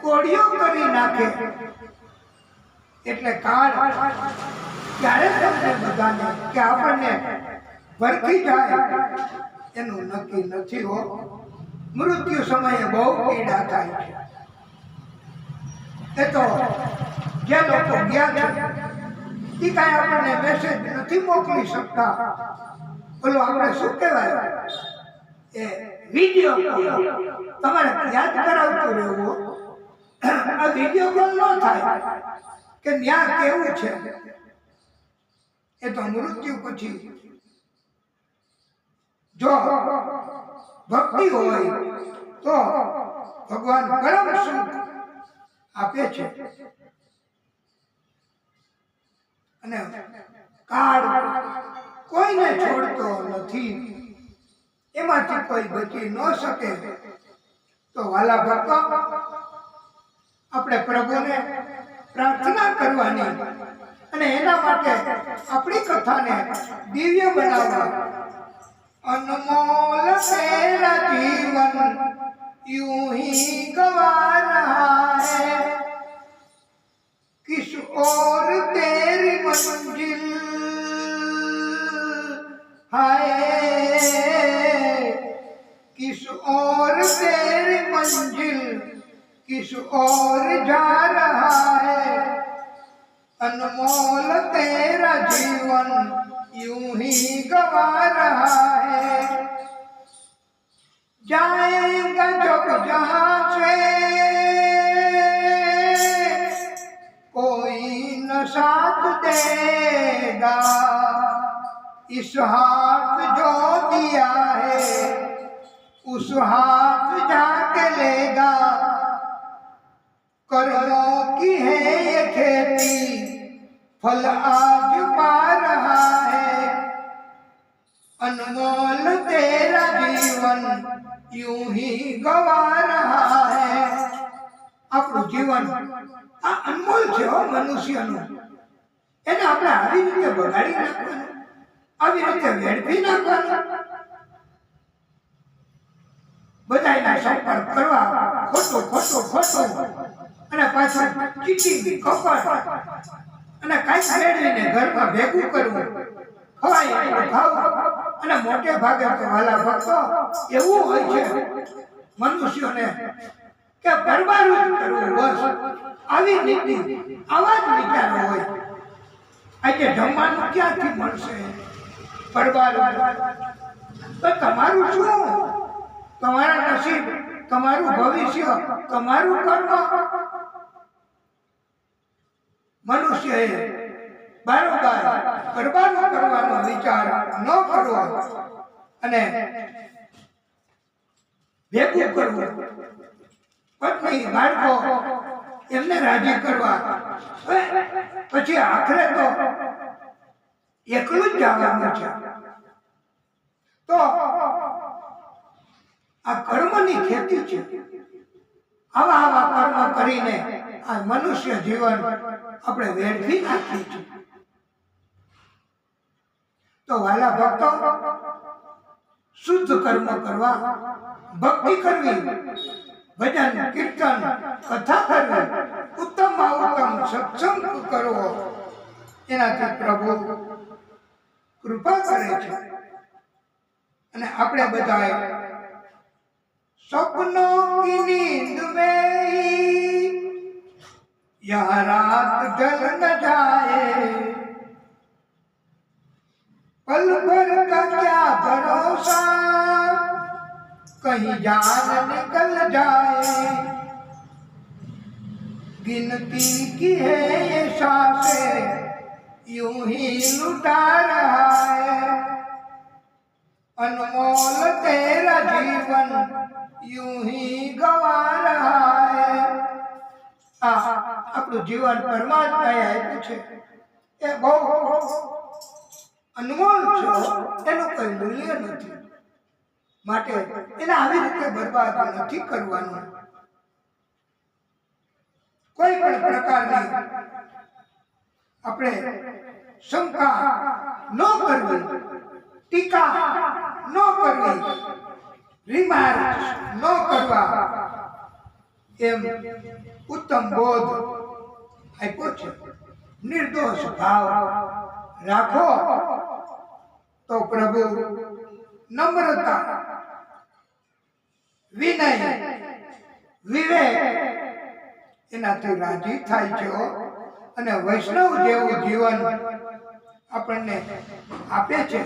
Speaker 1: કોડિયો કરી નાખે. એટલે કાળ ક્યારે તમને બધાને કે આપણને ભરખી જાય એનું નક્કી નથી હો. મૃત્યુ સમયે બહુ પીડા થાય છે. એ તો જે લોકો ગયા છે એ કઈ આપણને મેસેજ નથી મોકલી શકતા. બોલો આપણે શું કહેવાય, એ વિડીયો તમારે યાદ કરાવતું રહેવું. આ વિડીયો કોલ ન થાય કે ન્યા કેવું છે. એ તો મૃત્યુ પછી જો ભક્તિ હોય તો ભગવાન પરમ સુખ આપે છે. અને કાળ કોઈને છોડતો નથી, એમાંથી કોઈ બચી ન શકે. તો વાલા ભક્તો, આપણે પ્રભુને પ્રાર્થના કરવાની અને એના માટે આપણી કથાને દિવ્ય બનાવવા. अनमोल तेरा जीवन यूं ही गवा रहा है, किस और तेरी मन इस ओर जा रहा है, अनमोल तेरा जीवन यूं ही गवा रहा है। जाएगा जब जहां से कोई न साथ देगा, इस हाथ जो दिया है उस हाथ जाके लेगा। कर्मों की है ये खेती, फल आज पा रहा है, अनमोल तेरा जीवन यूं ही गवा रहा है। આપણું જીવન આ અનમોલ છે મનુષ્યનું, એને આપણે આવી રીતે બગાડી નાખવાનું, આવી રીતે વેડફી નાખવાનું, બધાના સંપર્ક કરવા, ખોટો ખોટો ખોટો, અને પાછું ચીટિંગ કપટ, અને કાંઈક મેળવીને ઘરમાં ભેગું કરવું, ખવાય એટલું ખાવું, અને મોટે ભાગે તો વાલા ભક્તો એવું હોય છે મનુષ્યોને કે પરબારું કરવું, બસ આવી નીતિ, આવા જ વિચારો હોય. આજે જમવાનું ક્યાંથી મળશે? પરબારું. તો તમારું શું? તમારા નસીબ, તમારું ભવિષ્ય, તમારું કર્મ. મનુષ્યએ બારોબાર પરબારું કરવાનો વિચાર ન કરવો અને ભેગું કરવું, પત્ની બાળકો એમને રાજી કરવા, પછી આખરે તો એકલું જ જવાનું છે. તો આ કર્મની ખેતી છે. આવા આવા કર્મ કરીને આ મનુષ્ય જીવન આપણે વેડફી નાખીએ છીએ. તો વાલા ભક્તો, શુદ્ધ કર્મ કરવા, ભક્તિ કરવી, ભજન કીર્તન કથા કરવી, ઉત્તમમાં ઉત્તમ સત્સંગ કરવો, એનાથી પ્રભુ કૃપા કરે છે. અને આપણે બધાએ સપનों की नींद में यह रात ढल न जाए, पल भर का क्या भरोसा कहीं जान निकल जाए, गिनती की है ये सांसें यूं ही लुटा रहा है, अनमोल तेरा जीवन यूं ही गवा रहा है. આપણું જીવન પરમાત્માએ આપ્યું છે, એ બહુ અનમોલ છે, એનું કઈ મૂલ્ય નથી. માટે એને આવી રીતે બરબાદ નથી કરવાનું. કોઈ પણ પ્રકારની આપણે શંકા ન કરવી, ટીકા ન કરવી, રિમાર્ક ન કરવા, એમ ઉત્તમ બોધ આપ્યો છે. નિર્દોષ ભાવ રાખો તો પ્રભુ નમ્રતા, વિનય, વિવેક એનાથી રાજી થાય છે. અને વૈષ્ણવ જેવું જીવન આપણને આપે છે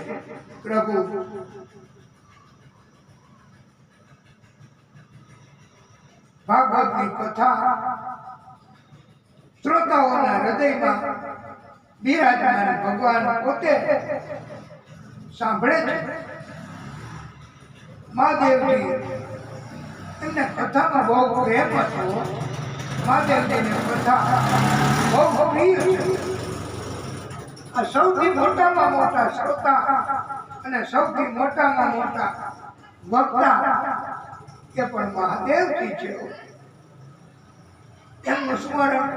Speaker 1: પ્રભુ. ભાગવતની કથા શ્રોતાઓના હૃદયમાં બિરાજમાન ભગવાન પોતે સાંભળે છે. મહાદેવજી એમને કથામાં બહુ પ્રેમ હતો. મહાદેવજીની કથા બહુ પ્રિય છે. આ સૌથી મોટામાં મોટા શ્રોતા અને સૌથી મોટામાં મોટા વક્તા એ પણ મહાદેવજી છે. એમનું સ્મરણ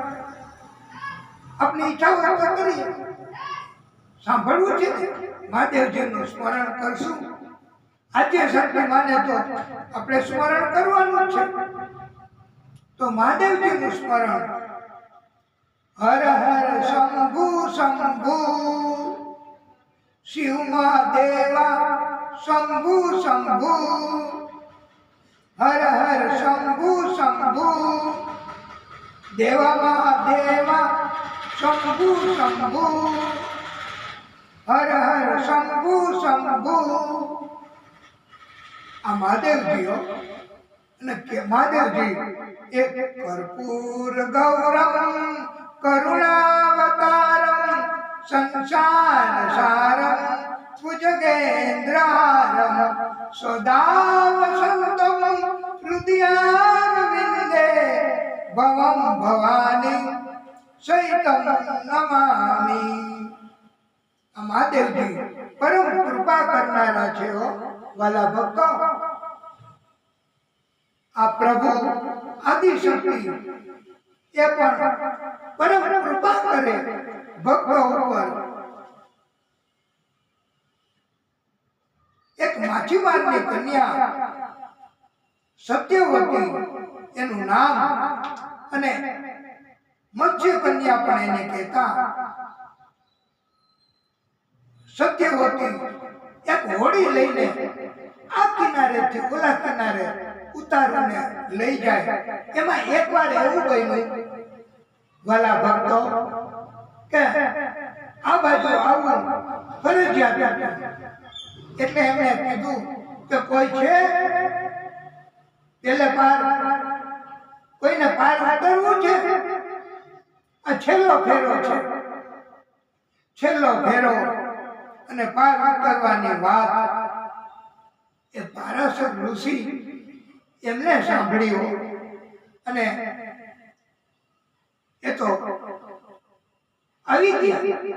Speaker 1: આપની ઈચ્છા વ્યક્ત કરીએ, સાંભળવું છે, મહાદેવજીનું સ્મરણ કરશું. આજે શક્તિ માને તો આપણે સ્મરણ કરવાનું છે. તો મહાદેવજીનું સ્મરણ, હર હર શંભુ શંભુ, શિવ મહાદેવા શંભુ શંભુ, હર હર શંભુ શંભુ દેવા મહાદેવા શંભુ શંભુ હર હર શંભુ શંભુ. આ મહાદેવજીઓ અને કે મહાદેવજી એક કર્પૂર ગૌરમ કરુણાવતારમ સંસાર સારમ ભુજગેન્દ્રહારમ સદા વસંતમ હૃદયારવિંદે ભવમ ભવાની સહિતમ નમામિ. આ મહાદેવજી પરમ કૃપા કરનારા છે હો વાલા ભક્તો. આ પ્રભુ આદિશક્તિ એ પણ પરમ કૃપા કરે ભક્તો ઉપર. એક માછીમારની કન્યા સત્યવતી એનું નામ, અને મત્સ્ય કન્યા પણ એને કહેતા. સત્યવતી એક હોડી લઈને આ કિનારેથી ઓલા કિનારે ઉતારીને લઈ જાય. એમાં એકવાર એવું બન્યું વાલા ભક્તો કે આ બાજુ આવવું ફરજિયાત. એટલે એમણે કીધું કે કોઈ છે પેલે પાર, કોઈને પાર ઉતરવું છે? આ છેલ્લો ફેરો છે, છેલ્લો ફેરો. અને પાર ઉતરવાની વાત એ પારાશર ઋષિ એમને સાંભળ્યું. અને એ તો આવી ગયા,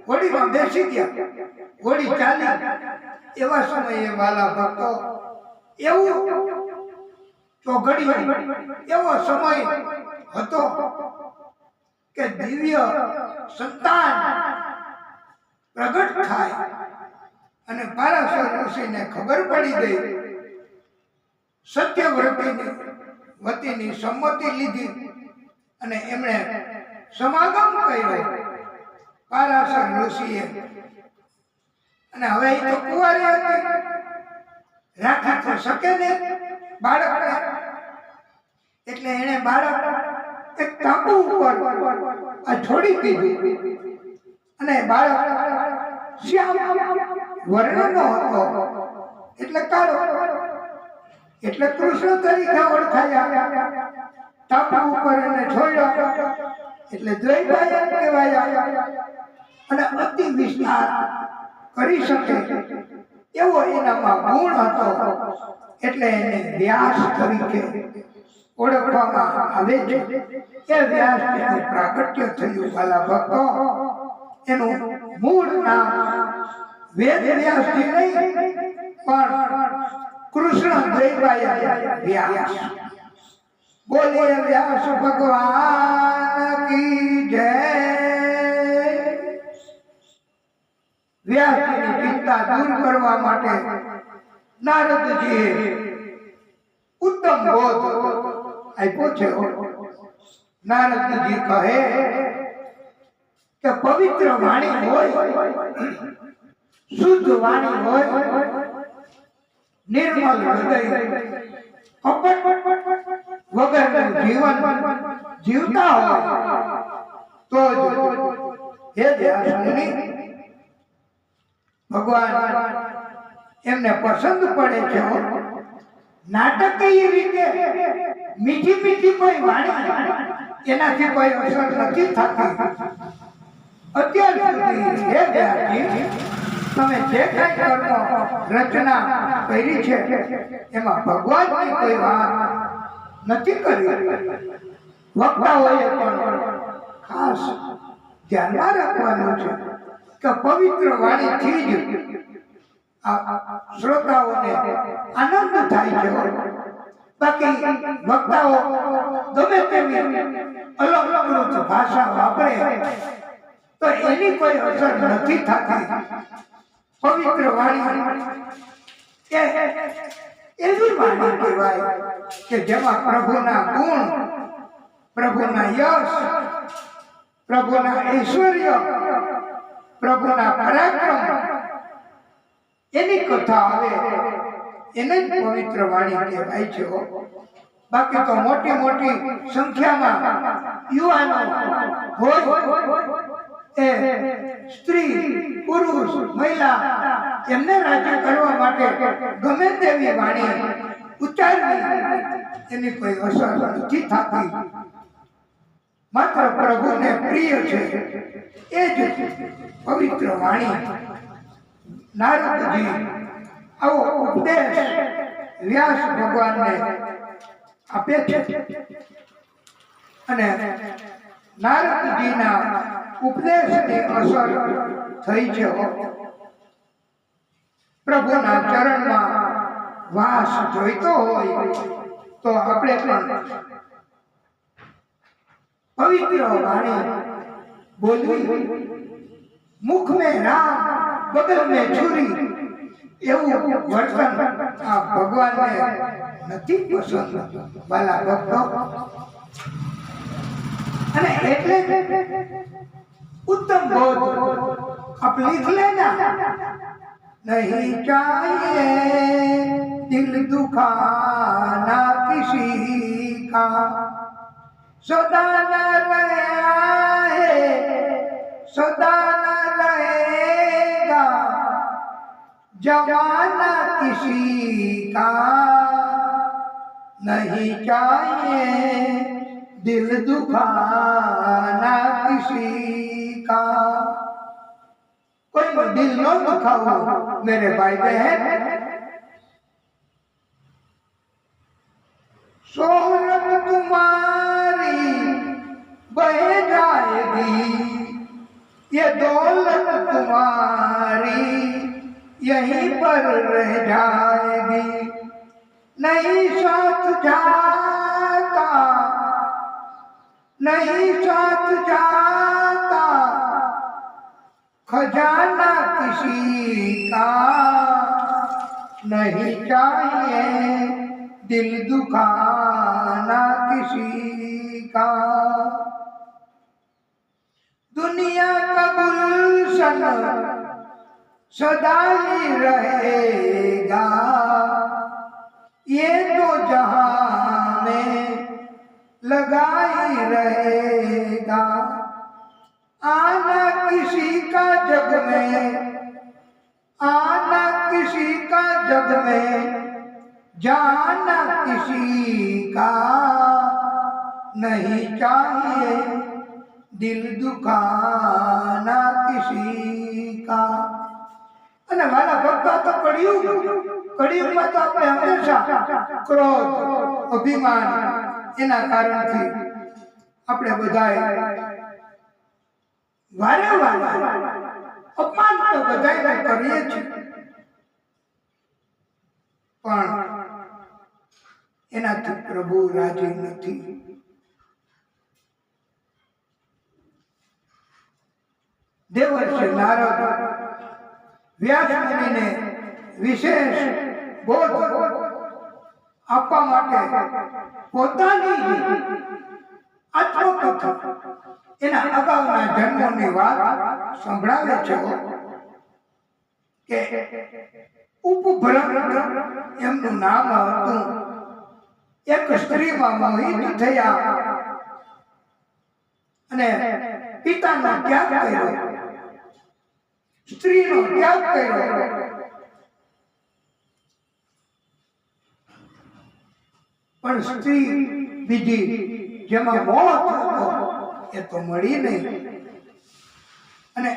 Speaker 1: હોડીમાં બેસી ગયા, હોડી ચાલી. એવા સમયે વાલા ભક્તો એવું ચોઘડિયું એવો સમય હતો કે દિવ્ય સંતાન પ્રગટ થાય. અને પારાશર ઋષિને ખબર પડી ગઈ. સત્યવતીની સંમતિ લીધી અને એમણે સમાગમ કર્યો પારાશર ઋષિએ. અને હવે એ તો કુંવારી હતી, રાખી તો શકે ને બાળકને. એટલે એને બાળક એક ટાપુ ઉપર આ છોડી દીધું. અને બાળક શ્યામ વર્ણનો હતો, એટલે કાળો, એટલે કૃષ્ણ તરીકે ઓળખાયા. ટાપુ ઉપર એને છોડ્યો એટલે દ્વૈપાયન કહેવાયા. અને અતિ વિસ્તાર કરી શકે એવો એનામાં ગુણ હતો, એટલે એને વ્યાસ તરીકે ઓળખવામાં આવે છે. એ વ્યાસ એનું પ્રાગટ્ય થયું વાલા ભક્તો. એનું મૂળ નામ વેદ વ્યાસજી નહીં, પણ કૃષ્ણ દ્વૈપાયન વ્યાસ. બોલીએ વ્યાસ ભગવાન કી જય. વ્યાસજીની ચિંતા દૂર કરવા માટે નારદજીએ ઉત્તમ બોધ આપ્યો છે. નારદજી કહે કે પવિત્ર વાણી હોય, શુદ્ધ વાણી હોય, નિર્મલ હૃદય, કપટ વગરનું જીવન જીવતા હોય તો જ હે વ્યાસમુનિ ભગવાન એમને પસંદ પડે છે. નાટકીય રીતે મીઠી મીઠી કોઈ વાણી એનાથી કોઈ અસર નથી થતી. અત્યાર સુધી હે વ્યાસજી તમે જે કઈ કર્મ રચના કરી છે એમાં ભગવાનની કોઈ વાત નથી કરી. વક્તાઓએ પણ ખાસ ધ્યાનમાં રાખવાનું છે કે પવિત્ર વાણીથી જ શ્રોતાઓને આનંદ થાય છે. બાકી વક્તાઓ ગમે તેવી અલંકૃત ભાષા વાપરે તો એની કોઈ અસર નથી થતી. પવિત્ર વાણી એવી વાણી કહેવાય કે જેમાં પ્રભુના ગુણ, પ્રભુના યશ, પ્રભુના ઐશ્વર્ય, પ્રભુના પરાક્રમ એની કથા આવે એને જ પવિત્ર વાણી કહેવાય છે. બાકી તો મોટી મોટી સંખ્યામાં યુવાનો હોય એ સ્ત્રી પુરુષ મહિલા એમને રાજી કરવા માટે ગમે તેવી વાણી ઉચ્ચારવી એની કોઈ અસર નથી થતી. માત્ર પ્રભુને પ્રિય છે એ જ પવિત્ર વાણી. નારદજી આવો ઉપદેશ વ્યાસ ભગવાનને આપે છે અને નારદજીના ઉપદેશની અસર થઈ છે. પ્રભુના ચરણમાં વાસ જોઈતો હોય તો આપણે પણ પવિત્ર વાણી બોલવી. મુખ में राम बगल में छुरी એવું વર્તન આ ભગવાનને નથી પસંદ. વાલા ભક્તો, અને એટલે उत्तम बोध आप लिख लेना. नहीं चाहिए दिल दुखाना किसी का, सदा न रहे सदा न रहेगा जमाना किसी का. नहीं चाहिए दिल दुखाना किसी का. कोई दिल न दुखाओ मेरे भाई बहन. शोहरत तुम्हारी बह जाएगी, ये दौलत तुम्हारी यहीं पर रह जाएगी. नहीं साथ जाता नहीं साथ जाता खजाना किसी का. नहीं चाहिए दिल दुखाना किसी का. दुनिया का गुलशन सदा ही रहेगा, ये तो जहां में लगा ही रहेगा. आना किसी का जग में आना किसी का जग में जाना किसी का. नहीं चाहिए दिल दुखाना किसी का. અને વાલા ભક્તો, તો કળિયુગમાં તો આપણે હંમેશા ક્રોધ અભિમાન એના કારણથી આપણે બધાય વારે અપમાન તો બધાય કરીએ છીએ, પણ એનાથી પ્રભુ રાજી નથી. દેવર્ષિ નારદ વ્યાસ મુનિને વિશેષ બોધ આપવા માટે પોતાની આત્મકથા એના અગાઉના જન્મોની વાત સંભળાવે છે કે ઉપભ્રમ એમનું નામ હતું. એક સ્ત્રીમાં મોહિત થયા અને પિતાનો ત્યાગ કર્યો, સ્ત્રીનો ત્યાગ કર્યો. પણ સ્ત્રી બીજી જેમાં મોહ હતો એ તો મળી નહીં. અને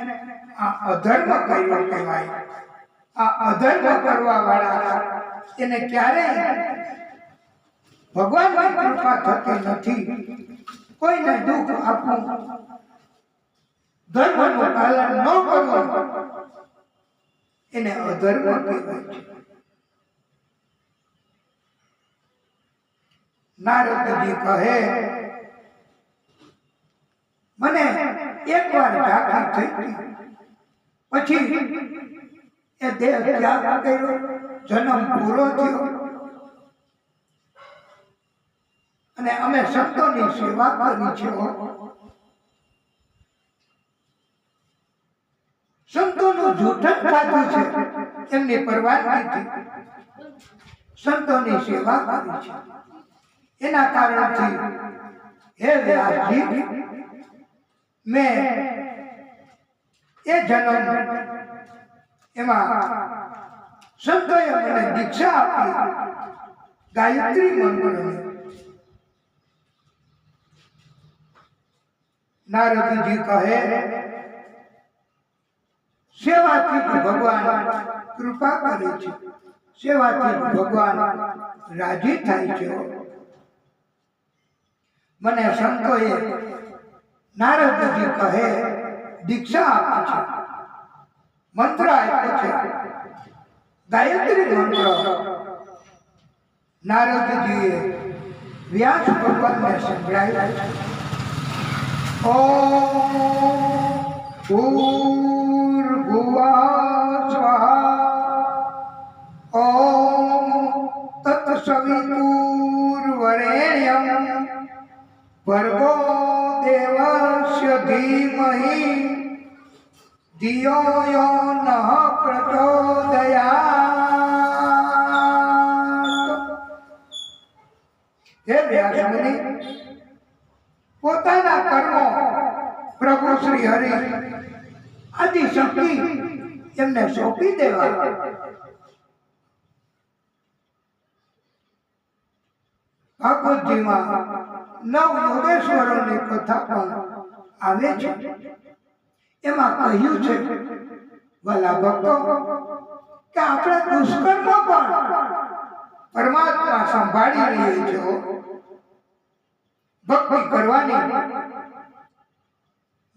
Speaker 1: આ અધર્મ કર્યો કહેવાય. આ અધર્મ કરવા વાળા એને ક્યારેય ભગવાનની કૃપા થતી નથી. કોઈને દુઃખ આપવું, ધર્મનું પાલન ન કરવું એને અધર્મ કહેવાય છે. નારદજી કહે, મને એકવાર ઝાંખી થઈ પછી એ દેહ ત્યાગ કર્યો, જન્મ પૂરો થયો અને અમે સંતોની સેવા કરી છે. સંતોનું જૂઠ ખાધું છે એમની પરવાનગીથી સંતોની સેવા કરી છે. એના કારણથી હે વ્યાસજી, મેં એ જન્મ એમાં સંતોએ મને દીક્ષા આપી ગાયત્રી મંત્રની. નારદજી કહે, સેવાથી ભગવાન કૃપા કરે છે, સેવાથી ભગવાન રાજી થાય છે. મને સંતોએ, નારદજી કહે, દીક્ષા આપી છે, મંત્ર આપ્યો છે, ગાયત્રી મંત્ર. નારદજીએ વ્યાસ ભગવાનને સંભળાવ્યું છે. ઓમ ભૂર્ભુવઃ સ્વાહા ઓમ તત્સવિતુર્વરેણ્યં ભર્ગો દેવસ્ય ધીમહિ ધિયો યો નઃ પ્રચોદયાત્. હે વ્યાસ મુનિ, પોતાના કર્મો પ્રભુ શ્રી હરિ આદિ શક્તિ એમને સોંપી દેવા. ભાગવતજીમાં 9 યોગેશ્વરોની કથા પણ આવે છે. એમાં કહ્યું છે, ભલા ભક્તો, કે આપણે દુષ્કર્મ પણ પરમાત્મા સંભાળી રહી છે. ભક્તિ કરવાની,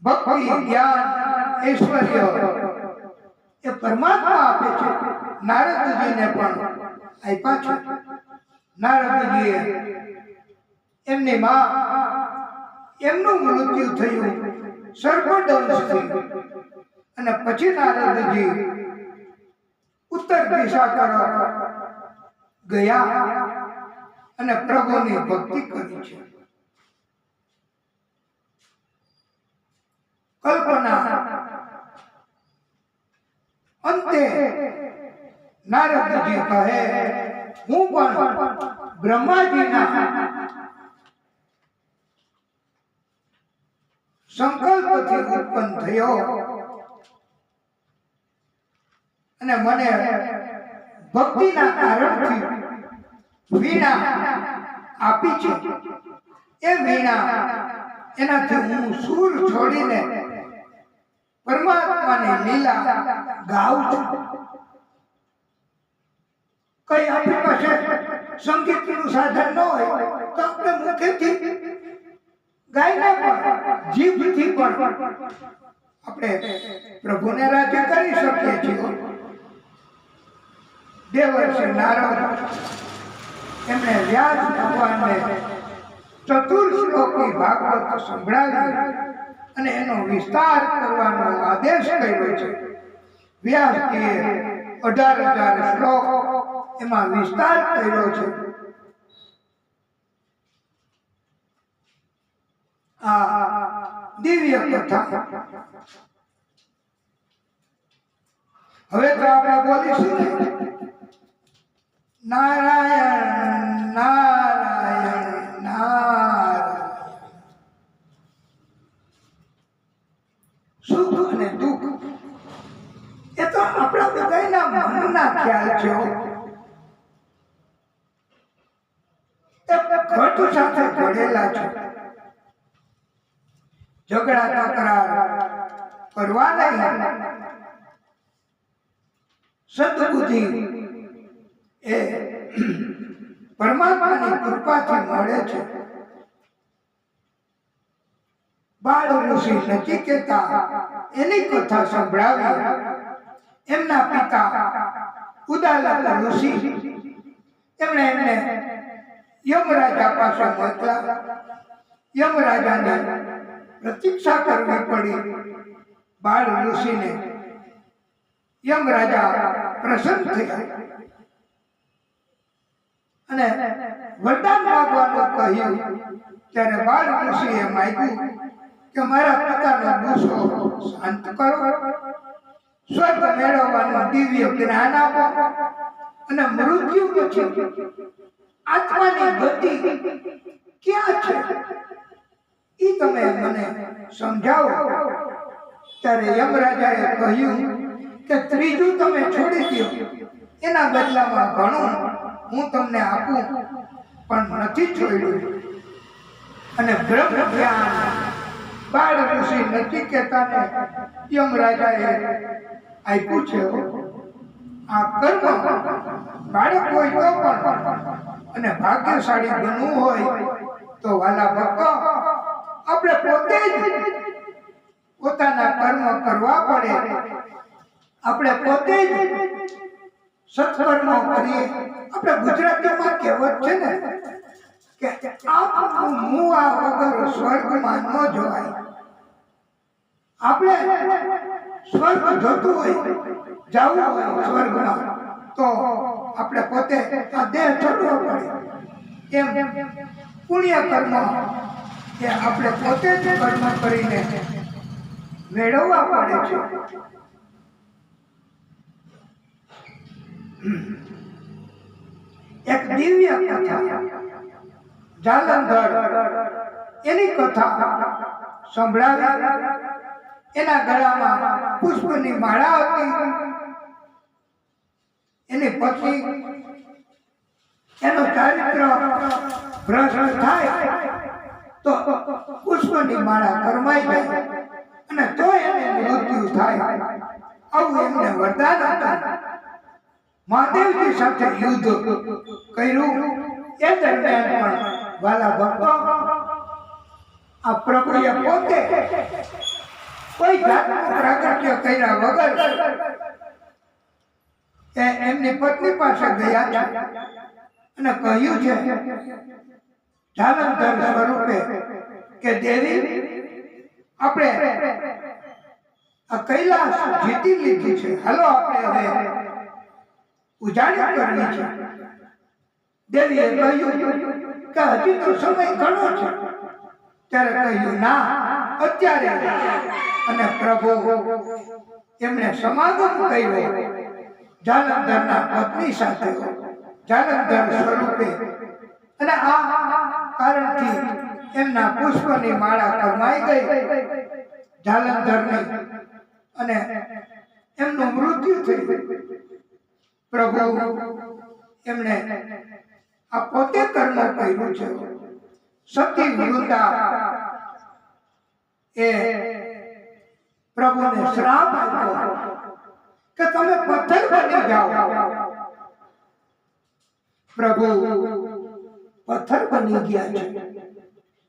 Speaker 1: ભક્તિ, જ્ઞાન, ઐશ્વર્ય એ પરમાત્મા આપે છે. નારદજીને પણ આપ્યા છે. નારદજીએ એમની માં, એમનું મૃત્યુ થયું સર્પદંશથી, અને પછી નારદજી ઉત્તર દિશા તરફ ગયા અને પ્રભુની ભક્તિ કરી છે. કલ્પના અંતે નારદજી કહે, હું પણ બ્રહ્માજીના સંકલ્પથી ઉત્પન્ન થયો અને મને ભક્તિના કારણથી વીણા આપી છે. એ વીણા, એનાથી હું સૂર છોડીને પરમાત્માની લીલા ગાઉં છું. કઈ આપણી પાસે સંગીતનું સાધન ન હોય તો આપણે મુખેથી ગાઈને પણ, જીભથી પણ આપણે પ્રભુને રાજી કરી શકીએ છીએ. દેવર્ષિ નારદ એમણે વ્યાસ ભગવાનને ચતુર્શ્લોકી ભાગવત સંભળાવી અને એનો વિસ્તાર કરવાનો આદેશ કર્યો છે. વ્યાસજીએ 18,000 શ્લોક એમાં વિસ્તાર કર્યો છે. આ દિવ્ય કથા. હવે તો આપણે બોલીશું ને, નારાયણ નારાયણ નારાયણ. સુખ અને દુઃખ એ તો આપણા બધાના મનના ખ્યાલ છે. એ ઘટ સાથે ઘડેલા છે. ઝઘડા તકરાર કરવા નહીં. સદબુદ્ધિ એ પરમાત્માની કૃપાથી મળે છે. બાળ ઋષિ નચિકેતા એની કથા સંભળાવી. એમના પિતા ઉદાલક ઋષિ એમણે એમને યમરાજા પાસે મોકલા. યમરાજાને પ્રતીક્ષા કરવી પડી. બાળ ઋષિને યમરાજા પ્રસન્ન થયા અને વરદાન માંગવાનું કહ્યું. ત્યારે બાળ ઋષિએ માંગ્યું કે મારા પિતાનો ગુસ્સો શાંત કરો. સ્વર્ગ મેળવવાનું દિવ્ય જ્ઞાન આપો અને મૃત્યુ પછી આત્માની ગતિ ક્યાં છે એ તમે મને સમજાવો. ત્યારે યમરાજાએ કહ્યું કે ત્રીજું તમે છોડી દો, એના બદલામાં ઘણું હું તમને આપું, પણ નથી છોડ્યું. અને બ્રહ્મ જ્ઞાન બાળ ઋષિ નચિકેતાને યમરાજાએ આપ્યું છે. આ કર્મ બાળક હોય તો પણ અને ભાગ્યશાળી બનવું હોય તો વાલા ભક્તો આપણે પોતે જ પોતાના કર્મ કરવા પડે. આપણે પોતે જ સત્કર્મ કરીએ. આપણે ગુજરાતીમાં કહેવત છે ને કે આપનું મુઆ વગર સ્વર્ગમાં ન જવાય. આપણે સ્વર્ગ જોતું હોય, જવું હોય સ્વર્ગમાં, તો આપણે પોતે આ દેહ છોડવો પડે. એમ પુણ્ય કર્મ એ આપણે પોતે જ કર્મ કરીને મેળવવા પડે છે. એક દિવ્ય કથા જાલંધર એની કથા સંભળાવી. એના ગળામાં પુષ્પની માળા હતી. એની પત્ની એનો ચારિત્ર ભ્રષ્ટ થાય તો પુષ્પની માળા કરમાઈ જાય અને તો એને મૃત્યુ થાય. આવું એમને વરદાન હતું. મહાદેવજી સાથે યુદ્ધ કર્યું. એ દરમિયાન પણ વાલા ભક્તો આ પ્રભુએ પોતે કોઈ જાતનું પ્રાગટ્ય કર્યા વગર એમની પત્ની પાસે ગયા છે અને કહ્યું છે જાલંધર સ્વરૂપે કે દેવી, આપણે આ કૈલાસ જીતી લીધી છે, હાલો આપણે હવે ઉજાણી કરવી છે. દેવીએ કહ્યું કે હજી તો સમય ઘણો છે. ત્યારે કહ્યું ના, અત્યારે. અને પ્રભુ એમણે સમાગમ કર્યો જાલંધરના પત્ની સાથે, જાલંધર સ્વરૂપે. અને આ કારણથી એમના પુષ્પની માળા કરમાઈ ગઈ જાલંધરની અને એમનું મૃત્યુ થયું. પ્રભુ એમણે આ પોતે કર્મ કર્યું છે. સતી વૃંદા એ પ્રભુને શ્રાપ આપ્યો કે તમે પથ્થર બની જાઓ. પ્રભુ પથ્થર બની ગયા છે.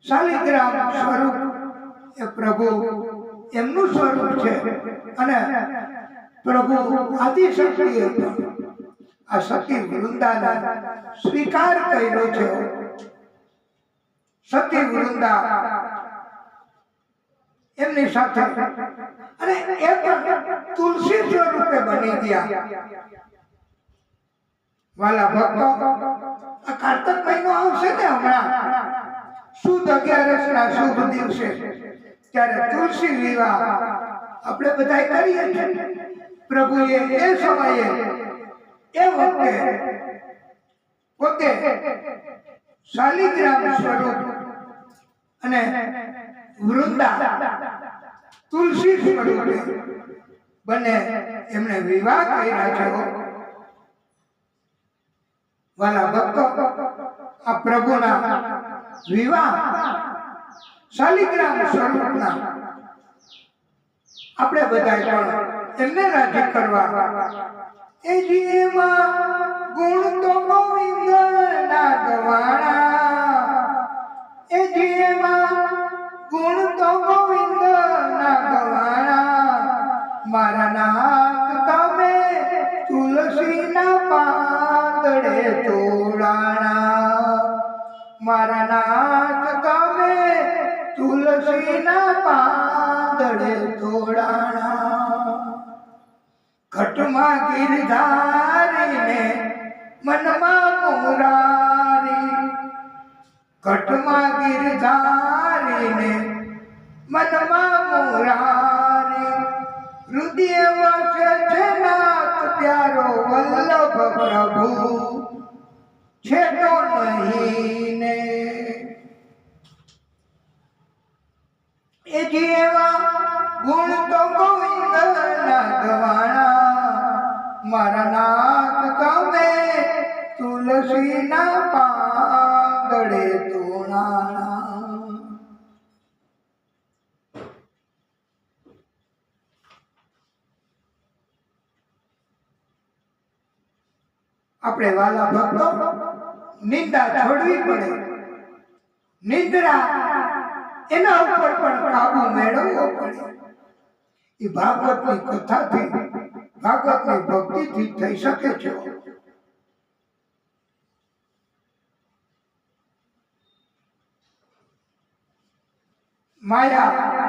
Speaker 1: શાલિગ્રામ સ્વરૂપ એ પ્રભુ એમનું સ્વરૂપ છે. અને પ્રભુ આદિશક્તિએ આ સતી વૃંદાને સ્વીકાર કર્યો છે. સતી વૃંદા એમની સાથે અને એ પણ તુલસી સ્વરૂપે બની ગયા. વાલા ભક્તો, આ કાર્તક મહિનો આવશે ને હમણાં સુદ 11 ના શુભ દિવસે, ત્યારે તુલસી વિવાહ આપણે બધા કરીએ છીએ. પ્રભુએ એ સમયે એ વખતે પોતે શાલિગ્રામ સ્વરૂપ અને વૃંદા તુલસી સ્વરૂપે બંને એમણે વિવાહ કર્યા છે. વાલા ભક્તો, આ પ્રભુના વિવાહ શાલિગ્રામ સ્વરૂપના આપણે બધા પણ એમને રાજી કરવા. એ જીમાં ગુણ તો ગોવિંદ ના ગવાણા, એ જીમાં ગુણ તો ગોવિંદ ના ગવાણા. મારા નાથ તમે તુલસી ના પાંદડે તોડાણા. મારા નાથ તમે તુલસી ના પાંદડે તોડાણા. ઘટમાં ગિરધારીને મનમાં મુરારી, ઘટમાં ગિરધારીને મનમાં મુરારી. હૃદય વસે છે નાથ પ્યારો વલ્લભ પ્રભુ છે તો નહીં ને એ જેવા ગુણ તો ગોવિંદ ના ગવાણા મારા નાથ તમે તુલસી ના પાંદડે તોણાણા આપણે વાલા ભક્તો નિંદા છોડવી પડે નિંદ્રા એના ઉપર પણ કાબુ મેળવવો પડે એ ભાગવતની કથાથી ભાગવતની ભક્તિથી થઈ શકે છે માયા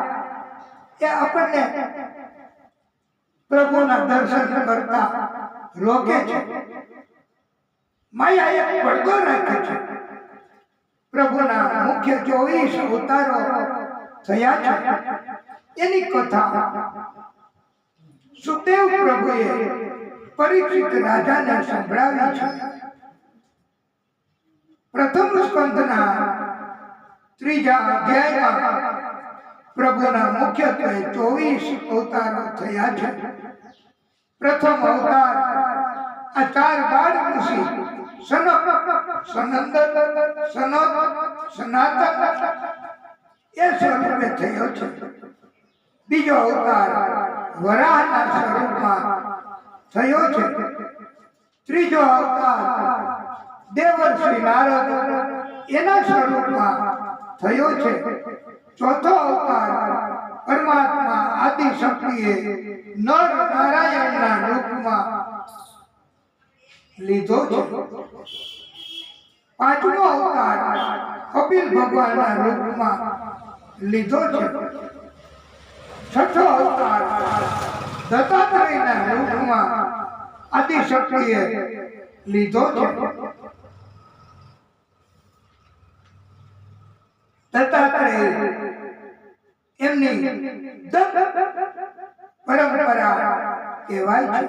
Speaker 1: એ આપણને પ્રભુના દર્શન કરતા રોકે છે માયા એક પડદો રાખે છે પ્રભુના મુખ્ય 24 અવતારો થયા છે એની કથા સુખદેવ પ્રભુએ પરીક્ષિત રાજાને સંભળાવી છે પ્રથમ સ્કંદના 3જા અધ્યાયમાં પ્રભુના મુખ્યત્વે 24 અવતારો થયા છે પ્રથમ અવતાર આ 4 બાળ ઋષિ સનક સનંદ સનત સનાતન એ સ્વરૂપે થયો છે બીજો અવતાર વરાહના સ્વરૂપમાં થયો છે ત્રીજો અવતાર દેવર્ષિ નારદ એના સ્વરૂપમાં થયો છે ચોથો અવતાર પરમાત્મા આદિ શક્તિએ નર નારાયણના રૂપમાં લીધો છે પાંચમો અવતાર કપિલ ભગવાનના રૂપમાં લીધો છે છઠ્ઠો અવતાર દત્તાત્રેયના રૂપમાં આદિ શક્તિએ લીધો છે દત્તાત્રેય એમની દત્ત પરંપરા કહેવાય છે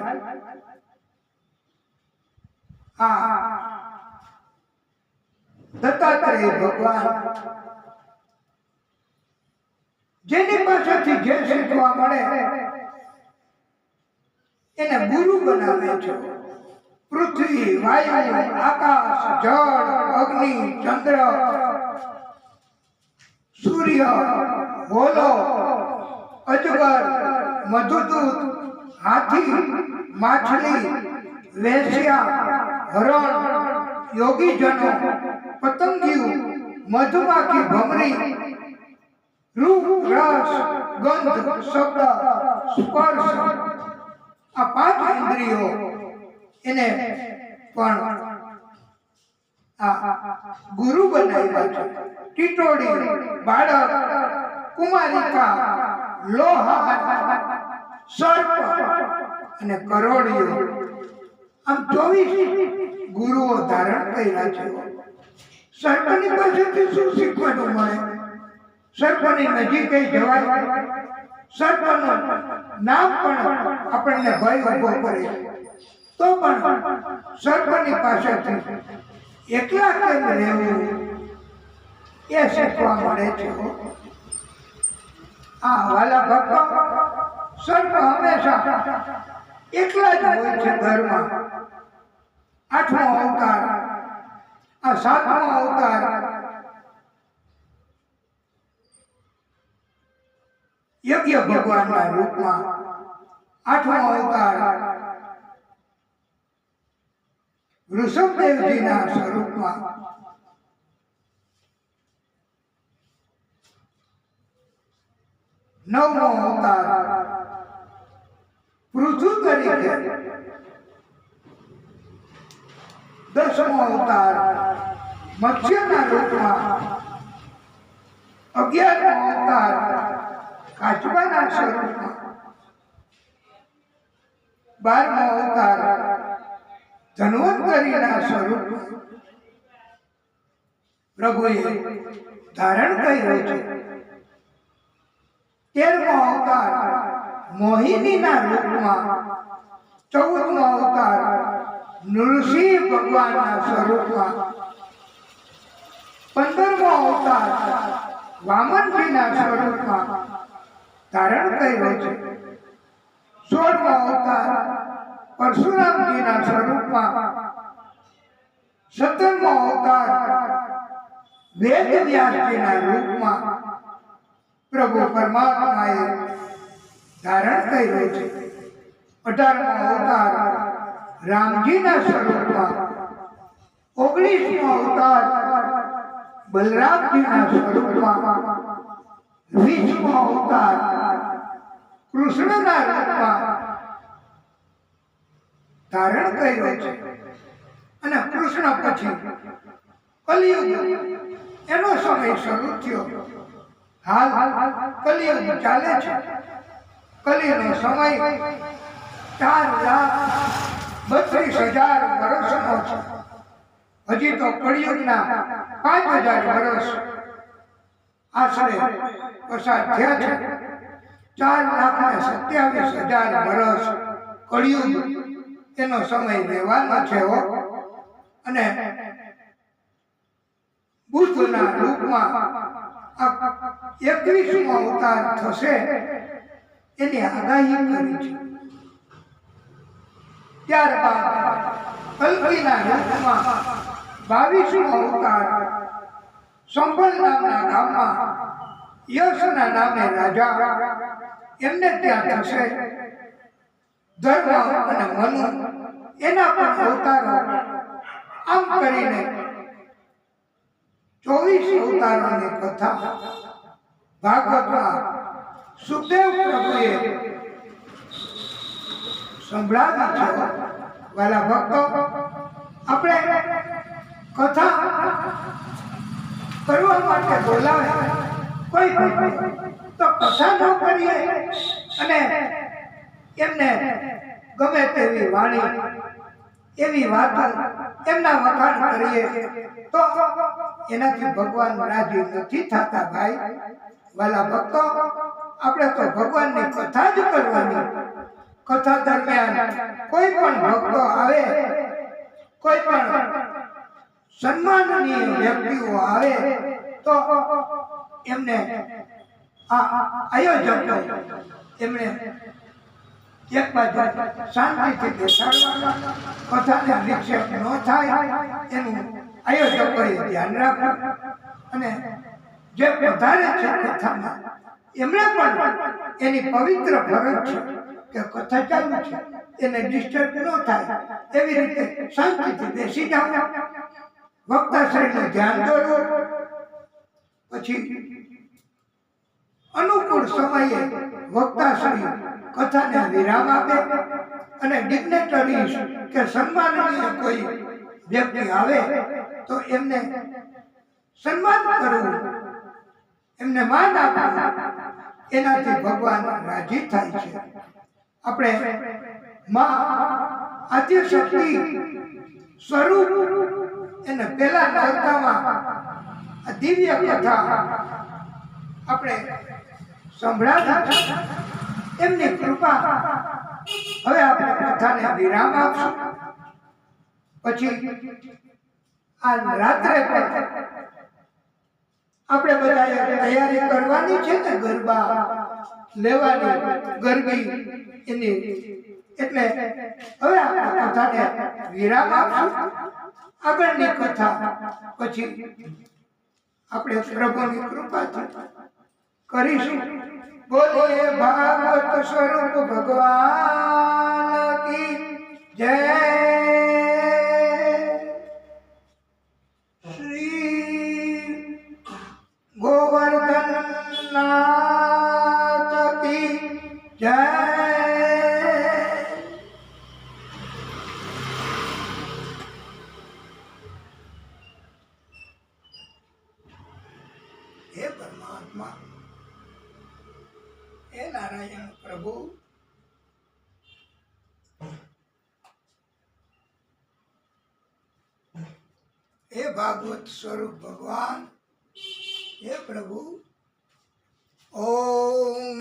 Speaker 1: દત્તાત્રેય ભગવાન જેની પાસેથી જે શીખવા મળે એને ગુરુ બનાવે છે પૃથ્વી વાયુ આકાશ જળ અગ્નિ ચંદ્ર સૂર્ય હોલો અજગર મધુદૂત હાથી માછલી વેશ્યા હરણ યોગીજનો પતંગિયું મધુમાખી ભમરી રૂપ રસ ગંધ શબ્દ સ્પર્શ આ 5 ઇન્દ્રિયો એને પણ ગુરુ બનાવ્યા છે ટીટોડી બાળક કુમારિકા લોહા સર્પ અને કરોડિયો આમ 24 ગુરુઓ ધારણ કર્યા છે સર્પની પાસેથી શું શીખવાનું મળે સર્પની નજીક જવાય સર્પનું નામ પણ આપણને ભય ઉભો કરે તો પણ સર્પની પાસેથી એકલા કેમ રહેવું એ શીખવા મળે છે વાલા ભક્તો સર્પ હંમેશા એકલા જ હોય છે ઘરમાં 8મો અવતાર આ 7મો અવતાર યજ્ઞ ભગવાનના રૂપમાં 8મો અવતાર ઋષભદેવજીના સ્વરૂપમાં 9મો અવતાર પૃથુ તરીકે 10મો અવતાર મત્સ્યના રૂપમાં 11મો અવતાર કાચબાના સ્વરૂપમાં 12મો અવતાર ધન્વંતરીના સ્વરૂપમાં પ્રભુએ ધારણ કર્યો છે 13મો અવતાર મોહિનીના રૂપમાં 14મો અવતાર નૃસિંહ ભગવાનના સ્વરૂપમાં 15મો અવતાર વામનજીના સ્વરૂપમાં ધારણ કર્યો છે. 16મો અવતાર પરશુરામજીના સ્વરૂપમાં, 17મો અવતાર વેદ વ્યાસજીના રૂપમાં પ્રભુ પરમાત્માએ ધારણ કર્યો છે. 18મો અવતાર રામજીના સ્વરૂપમાં, 19મો અવતાર બલરામજીના સ્વરૂપમાં, 20મો અવતાર કૃષ્ણના રૂપમાં ધારણ કર્યો છે. અને કૃષ્ણ પછી કલિયુગ એનો સમય શરૂ થયો. હાલ કલિયુગ ચાલે છે. કલિનો સમય 4,32,000 વર્ષનો છે. હજી તો કળિયુગના 5,000 વર્ષ આશરે પસાર થયા છે. 4,27,000 વર્ષ કળિયુગ એનો સમય રહેવાનો છે. અને બુદ્ધના રૂપમાં 21મો અવતાર થશે એની આગાહી કરી છે. ત્યારબાદ કલ્કીના રૂપમાં 22મો અવતાર સંભળ નામના ગામમાં યશના નામે રાજા એમને ત્યાં થશે. ધર્મ અને મનુ એના પણ અવતારો, આમ કરીને 24 અવતારોની કથા ભાગવતમાં સુખદેવ પ્રભુએ સંભળાવી છે. વાલા ભક્તો, આપણે કથા કરવા માટે બોલાવે કોઈ તો કથા ન કરીએ અને એમને ગમે તેવી વાણી, એવી વાતો, એમના વખાણ કરીએ તો એનાથી ભગવાન રાજી નથી થતા. ભાઈ વાલા ભક્તો, આપણે તો ભગવાનની કથા જ કરવાની. કથા દરમિયાન કોઈ પણ ભક્તો આવે, કોઈ પણ સન્માનનીય વ્યક્તિઓ આવે તો એમને આયોજકો એમણે એક બાજુ શાંતિથી બેસાડવા, કથાને વિક્ષેપ ન થાય એનું આયોજકોએ ધ્યાન રાખવું. અને જે વધારે છે કથામાં એમણે પણ એની પવિત્ર ફરજ છે કે કથા ચાલુ છે એને ડિસ્ટર્બ ન થાય એવી રીતે શાંતિથી બેસી જાઓ, વક્તાશ્રીનું ધ્યાન દોરવું. પછી અનુકૂળ સમયે વક્તાશ્રી કથાને વિરામ આપે અને ડિગ્નેટરીઝ કે સન્માનનીય કોઈ વ્યક્તિ આવે તો એમને સન્માન કરવું, એમને માન આપવું. એનાથી ભગવાન રાજી થાય છે. આપણે માં આદ્યશક્તિ સ્વરૂપ એને પહેલા નોરતામાં આ દિવ્ય કથા આપણે સંભળાવી. એમની કૃપા. હવે આપણે કથાને વિરામ આપશું. પછી આ રાત્રે આપણે બધાએ તૈયારી કરવાની છે ને, ગરબા લેવાની, ગરબી એની. એટલે હવે આપણે કથાને વિરામ આપશું. આગળની કથા પછી આપણે પ્રભુની કૃપાથી કરીશું. બોલીએ ભાગવત સ્વરૂપ ભગવાન કી જય. શ્રી ગોવર્ધનનાથ કી જય. હે પરમાત્મા, હે નારાયણ પ્રભુ, હે ભાગવત સ્વરૂપ ભગવાન, હે પ્રભુ. ઓમ